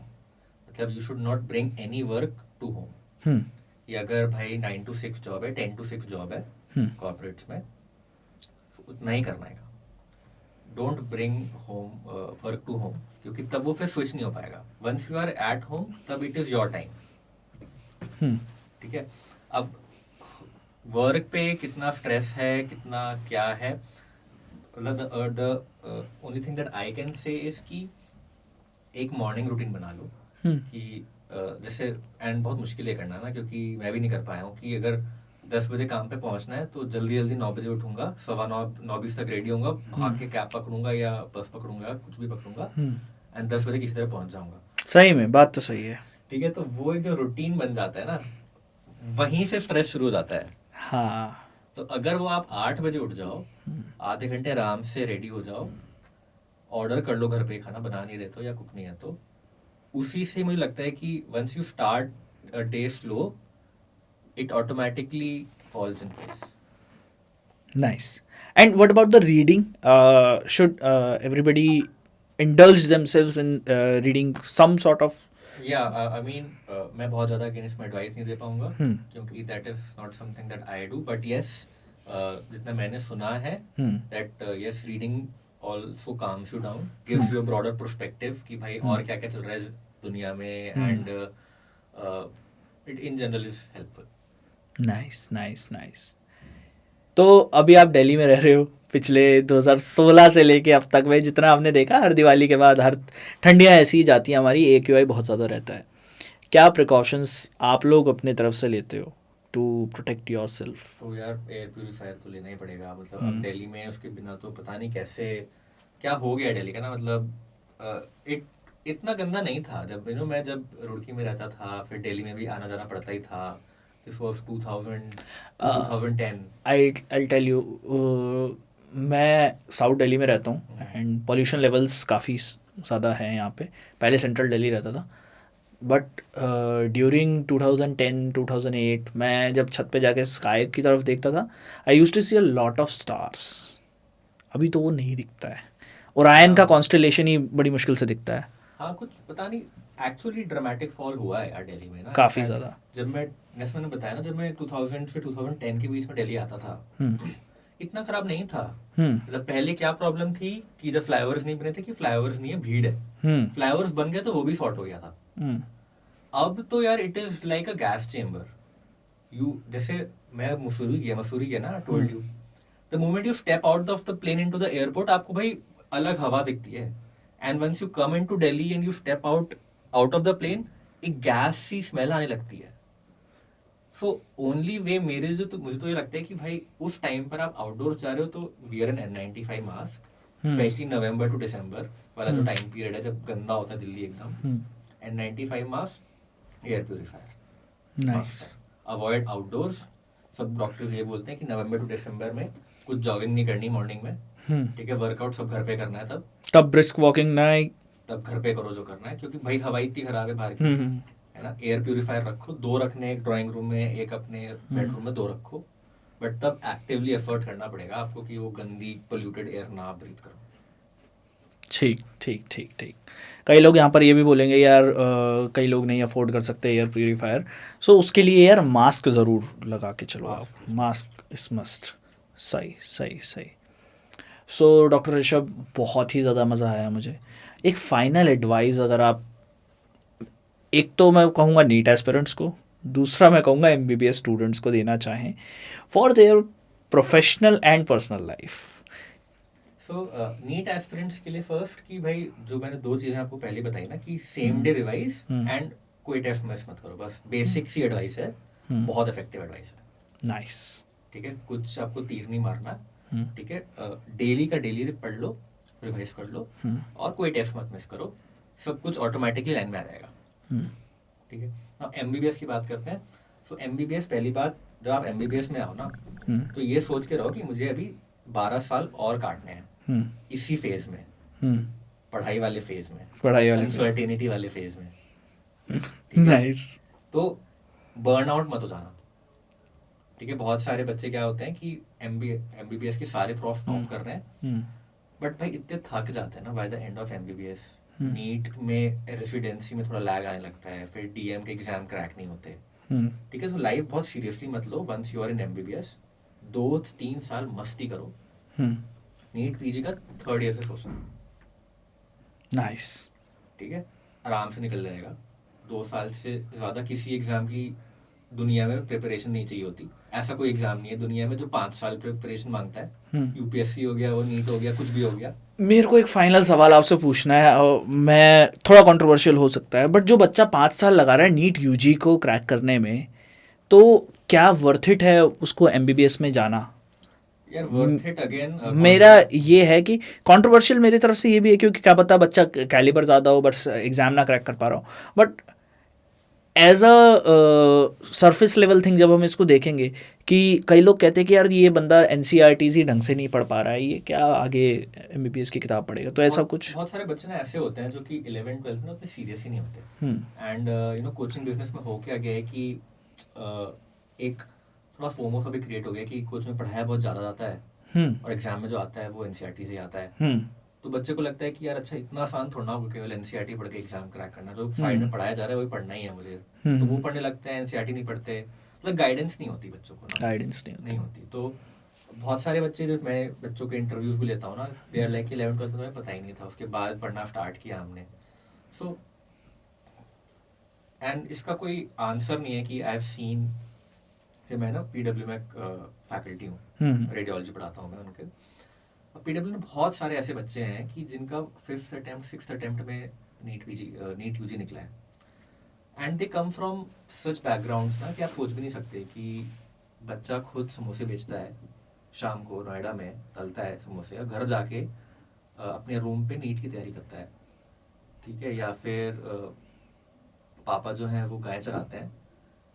मतलब you should not bring any work to home. कि अगर भाई 9 to 6 जॉब है, 10 to 6 जॉब है कॉर्पोरेट्स में, तो उतना ही करना है। Don't bring home work to home, क्योंकि तब वो फिर स्विच नहीं हो पाएगा। Once you are at home तब इट इज योर टाइम। ठीक है, अब वर्क पे कितना स्ट्रेस है, कितना क्या है, मतलब the only thing that I can say is कि एक मॉर्निंग रूटीन बना लो कि जैसे, एंड बहुत मुश्किल है करना ना, क्योंकि मैं भी नहीं कर पाया हूँ कि अगर 10 बजे काम पे पहुंचना है तो जल्दी जल्दी 9 बजे उठूंगा, 9:15 तक रेडी होऊंगा, भाग के कैब पकड़ूंगा या बस पकड़ूंगा, कुछ भी पकड़ूंगा, एंड 10 बजे किसी तरह पहुंच जाऊंगा। सही में बात तो सही है। ठीक है, तो वो एक जो रूटीन बन जाता है ना, वहीं से स्ट्रेस शुरू हो जाता है। हाँ। तो अगर वो आप 8 बजे उठ जाओ, आधे घंटे आराम से रेडी हो जाओ, ऑर्डर कर लो घर पे, खाना बना नहीं रहे तो या कुक नहीं है तो, उसी से मुझे लगता है कि once you start a day slow, it automatically falls in place. Nice. And what about the reading? Should everybody indulge themselves in reading some sort of? या आई मीन मैं बहुत ज़्यादा अगेंस्ट में एडवाइस नहीं दे पाऊंगा Hmm. क्योंकि that is not something that I do but yes जितना मैंने सुना है Hmm. That yes reading also calms you down gives you a broader perspective कि भाई और क्या क्या चल रहा है इस दुनिया में and it in general is helpful. Nice nice nice. तो अभी आप दिल्ली में रह रहे हो. पिछले 2016 से लेके अब तक में जितना आपने देखा, हर दिवाली के बाद हर ठंडियाँ ऐसी ही जाती हैं हमारी, AQI बहुत ज़्यादा रहता है. क्या प्रिकॉशंस आप लोग अपने तरफ से लेते हो टू प्रोटेक्ट योर सेल्फ? तो यार एयर प्यूरीफायर तो लेना ही पड़ेगा. मतलब अब दिल्ली में उसके बिना तो पता नहीं कैसे क्या हो गया दिल्ली का ना. मतलब इतना गंदा नहीं था जब मैं जब रुड़की में रहता था, फिर दिल्ली में भी आना जाना पड़ता ही था. This was 2010. I tell you, मैं साउथ दिल्ली में रहता हूँ एंड पॉल्यूशन लेवल्स काफ़ी ज़्यादा हैं यहाँ पे. पहले सेंट्रल दिल्ली रहता था, बट ड्यूरिंग 2010-2008 मैं जब छत पे जाके स्काई की तरफ देखता था, I used to see a lot of stars. अभी तो वो नहीं दिखता है. ओरायन का कॉन्स्टलेशन ही बड़ी मुश्किल से दिखता है. हाँ कुछ पता नहीं एक्चुअली ड्रामेटिक फॉल हुआ है यार दिल्ली में ना. काफ़ी And ज़्यादा. जब मैं जैसे मैंने बताया ना, जब मैं 2000 से 2010 के बीच में दिल्ली आता था, इतना खराब नहीं था. मतलब पहले क्या प्रॉब्लम थी कि जब फ्लाईओवर्स नहीं बने थे कि फ्लाईओवर्स नहीं है, भीड़ है. फ्लाईओवर्स बन गए तो वो भी शॉर्ट हो गया था. अब तो यार it is like a gas chamber. जैसे मैं मसूरी गया ना, I told you, the moment you step out of the plane into the airport, आपको भाई अलग हवा दिखती है. And once you come into Delhi and you step out of the plane, एक गैस सी स्मेल आने लगती है. सो ओनली वे मुझे तो ये लगता है कि भाई उस टाइम पर आप आउटडोर्स जा रहे हो तो wear an N95 mask, specially November to December वाला जो टाइम पीरियड है जब गंदा होता है दिल्ली एकदम. N95 mask, air purifier, nice. Avoid outdoors. सब डॉक्टर्स ये बोलते हैं कि नवंबर टू दिसंबर में कुछ जॉगिंग नहीं करनी मॉर्निंग में. ठीक है, वर्कआउट सब घर पे करना है. तब ब्रिस्क वॉकिंग नहीं. तब घर पे करो जो करना है, क्योंकि भाई हवा इतनी खराब है बाहर की, है ना. एयर प्यूरीफायर रखो, 2 रखने, एक ड्राइंग रूम में, एक अपने बेडरूम में 2 रखो. बट तब एक्टिवली एफर्ट करना पड़ेगा आपको कि वो गंदी पोल्यूटेड एयर ना ब्रीथ करो. ठीक ठीक ठीक ठीक. कई लोग यहाँ पर ये भी बोलेंगे यार, कई लोग नहीं अफोर्ड कर सकते एयर प्यूरीफायर, सो उसके लिए यार मास्क ज़रूर लगा के चलो आप. Mask is must. सही सही सही. सो डॉक्टर ऋषभ, बहुत ही ज़्यादा मज़ा आया मुझे. एक फाइनल एडवाइस अगर आप, एक तो मैं कहूँगा नीट एस्पिरेंट्स को, दूसरा मैं कहूँगा MBBS स्टूडेंट्स को देना चाहें for their professional and personal life. So NEET aspirants के लिए फर्स्ट कि भाई जो मैंने 2 चीज़ें आपको पहले बताई ना, कि सेम डे रिवाइज एंड कोई टेस्ट मिस मत करो. बस बेसिक सी एडवाइस है, बहुत इफेक्टिव एडवाइस है. नाइस. ठीक है, कुछ आपको तीर नहीं मारना. ठीक है, डेली का डेली पढ़ लो, रिवाइज कर लो, और कोई टेस्ट मत मिस करो. सब कुछ ऑटोमेटिकली लाइन में आ जाएगा. ठीक है. अब MBBS की बात करते हैं. सो MBBS, पहली बात, जब आप MBBS में आओ ना, तो ये सोच के रहो कि मुझे अभी 12 साल और काटने हैं इसी फेज में, पढ़ाई वाले फेज में, अनसर्टेनिटी वाले फेज में. नाइस. तो बर्नआउट मत हो जाना. ठीक है, बहुत सारे बच्चे क्या होते हैं कि MBBS के सारे प्रॉफ टॉप कर रहे हैं, बट भाई इतने थक जाते हैं ना by the end of MBBS. NEET में रेसिडेंसी में थोड़ा लैग आने लगता है, फिर DM के एग्जाम क्रैक नहीं होते. ठीक है, सो लाइफ बहुत सीरियसली मत लो. Once you are in MBBS, 2-3 साल मस्ती करो. नीट PG का 3rd ईयर से सोचना. नाइस. ठीक है, आराम से निकल जाएगा. 2 साल से ज़्यादा किसी एग्ज़ाम की दुनिया में प्रिपरेशन नहीं चाहिए होती. ऐसा कोई एग्ज़ाम नहीं है दुनिया में जो 5 साल प्रिपरेशन मांगता है. UPSC हो गया, वो नीट हो गया, कुछ भी हो गया. मेरे को एक फाइनल सवाल आपसे पूछना है, मैं थोड़ा कंट्रोवर्शियल हो सकता है, बट जो बच्चा 5 साल लगा रहा है नीट UG को क्रैक करने में, तो क्या वर्थ इट है उसको MBBS में जाना? यार वर्थ इट अगेन, मेरा ये है कि कंट्रोवर्शियल मेरी तरफ से ये भी है, क्योंकि क्या पता बच्चा कैलिबर ज़्यादा हो बट एग्ज़ाम ना क्रैक कर पा रहा हो. But as a surface level thing जब हम इसको देखेंगे कि कई लोग कहते हैं कि यार ये बंदा NCERTs ही ढंग से नहीं पढ़ पा रहा है, ये क्या आगे MBBS की किताब पढ़ेगा, तो ऐसा कुछ. बहुत सारे बच्चे ना ऐसे होते हैं जो कि 11th-12th में उतने सीरियस ही नहीं होते. एंड कोचिंग बिजनेस में हो क्या गया है कि एक थोड़ा फोमो सा भी क्रिएट हो गया कि कोच में पढ़ाया बहुत ज़्यादा जाता है और एग्जाम में जो आता है वो एनसीईआरटी से आता है, तो बच्चे को लगता है कि यार अच्छा इतना आसान थोड़ा ना हो केवल एनसीईआरटी पढ़ के एग्जाम क्रैक करना, जो साइड में पढ़ाया जा रहा है वही पढ़ना ही है मुझे, तो वो पढ़ने लगते हैं, एनसीईआरटी नहीं पढ़ते, मतलब गाइडेंस नहीं होती बच्चों को ना, गाइडेंस नहीं होती। तो बहुत सारे बच्चे जो मैं बच्चों के इंटरव्यूज भी लेता हूँ ना, they are like 11th 12th में पता ही नहीं था, उसके बाद पढ़ना स्टार्ट किया हमने। सो एंड इसका कोई आंसर नहीं है कि आई हैव सीन कि मैं ना पीडब्ल्यू में फैकल्टी हूँ, रेडियोलॉजी पढ़ाता हूँ मैं उनके, और पीडब्ल्यू में बहुत सारे ऐसे बच्चे हैं कि जिनका 5th अटेम्प्ट 6th अटेम्प्ट में नीट यूजी निकला है, and they come from such backgrounds ना कि आप सोच भी नहीं सकते कि बच्चा खुद समोसे बेचता है शाम को नोएडा में, तलता है समोसे और घर जाके अपने रूम पे नीट की तैयारी करता है, ठीक है, या फिर पापा जो हैं वो गाय चराते हैं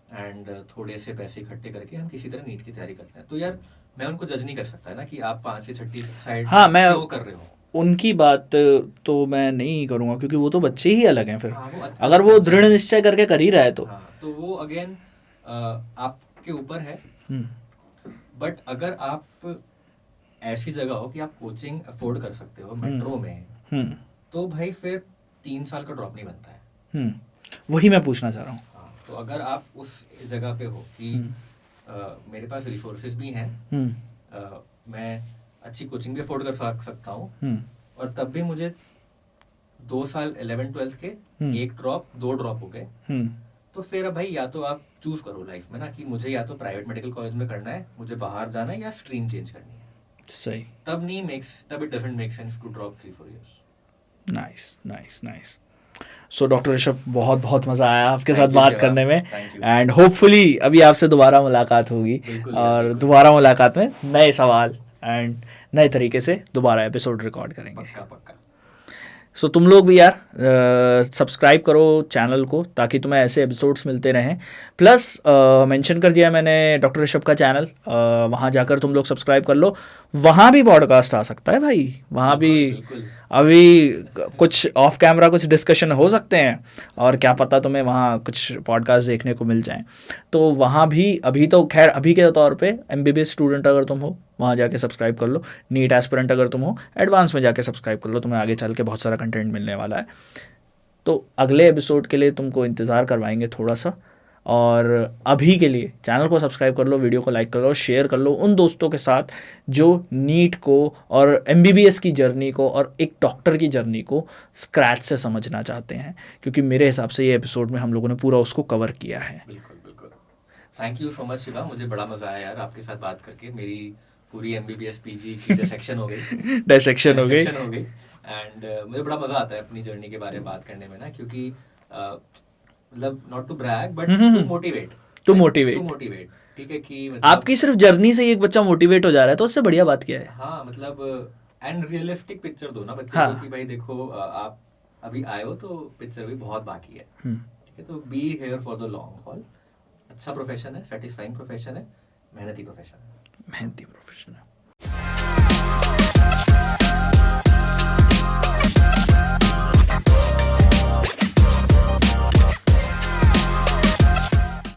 एंड थोड़े से पैसे इकट्ठे करके हम किसी तरह नीट की तैयारी करते हैं। तो यार मैं उनको जज नहीं कर सकता है ना कि आप 5वीं 6वीं साइड क्यों कर रहे हो। उनकी बात तो मैं नहीं करूँगा क्योंकि वो तो बच्चे ही अलग हैं फिर। हाँ, अगर वो दृढ़ निश्चय करके कर ही रहा है तो तो वो अगेन आपके ऊपर है। बट अगर आप ऐसी जगह हो कि आप कोचिंग अफोर्ड कर सकते हो मेट्रो में, तो भाई फिर 3 साल का ड्रॉप नहीं बनता है। वही मैं पूछना चाह रहा हूँ। तो अगर आप उस जगह पे हो कि मेरे पास रिसोर्सेज भी हैं, मैं अच्छी कोचिंग भी अफोर्ड कर सकता हूँ, और तब भी मुझे 2 साल 11th 12th के 1 ड्रॉप 2 ड्रॉप हो गए, तो फिर भाई या तो आप चूज करो लाइफ में ना कि मुझे या तो प्राइवेट मेडिकल कॉलेज में करना है, मुझे बाहर जाना है, या स्ट्रीम चेंज करनी है। सही। तब it doesn't make sense to drop 3-4 years। Nice. So doctor Rishabh, बहुत बहुत मज़ा आया आपके साथ you, बात शिवा। करने में, Thank you। एंड होपफुली अभी आपसे दोबारा मुलाकात होगी, बिल्कुल और बिल्कुल। दोबारा मुलाकात में नए सवाल एंड नए तरीके से दोबारा एपिसोड रिकॉर्ड करेंगे। पक्का। सो तुम लोग भी यार सब्सक्राइब करो चैनल को ताकि तुम्हें ऐसे एपिसोड्स मिलते रहें। प्लस मेंशन कर दिया मैंने डॉक्टर ऋषभ का चैनल, वहाँ जाकर तुम लोग सब्सक्राइब कर लो, वहाँ भी पॉडकास्ट आ सकता है भाई, वहाँ भी बिल्कुल। अभी कुछ ऑफ कैमरा कुछ डिस्कशन हो सकते हैं, और क्या पता तुम्हें वहाँ कुछ पॉडकास्ट देखने को मिल जाएं। तो वहाँ भी अभी तो खैर अभी के तौर पे MBBS स्टूडेंट अगर तुम हो वहाँ जाके सब्सक्राइब कर लो, नीट एस्पिरेंट अगर तुम हो एडवांस में जाके सब्सक्राइब कर लो, तुम्हें आगे चल के बहुत सारा कंटेंट मिलने वाला है। तो अगले एपिसोड के लिए तुमको इंतज़ार करवाएंगे थोड़ा सा, और अभी के लिए चैनल को सब्सक्राइब कर लो, वीडियो को लाइक कर लो, शेयर कर लो उन दोस्तों के साथ जो नीट को और MBBS की जर्नी को और एक डॉक्टर की जर्नी को स्क्रैच से समझना चाहते हैं, क्योंकि मेरे हिसाब से ये एपिसोड में हम लोगों ने पूरा उसको कवर किया है। बिल्कुल। Thank you so much Shiva, मुझे बड़ा मज़ा आया यार आपके साथ बात करके। मेरी पूरी MBBS PG की डिसेक्शन हो गई डायसेक्शन हो गई, एंड मुझे बड़ा मज़ा आता है अपनी जर्नी के बारे में बात करने में ना, क्योंकि मतलब not to brag but to motivate, ठीक है, कि मतलब आपकी सिर्फ जर्नी से ही एक बच्चा मोटिवेट हो जा रहा है तो उससे बढ़िया बात क्या है। हाँ, मतलब एंड रियलिस्टिक पिक्चर दो ना बच्चे हाँ। को कि भाई देखो आप अभी आए हो तो पिक्चर भी बहुत बाकी है, ठीक है, तो be here for the long haul. अच्छा प्रोफेशन है, सेटिस्फाइंग प्रोफेशन है, मेहनती प्रोफेशन है।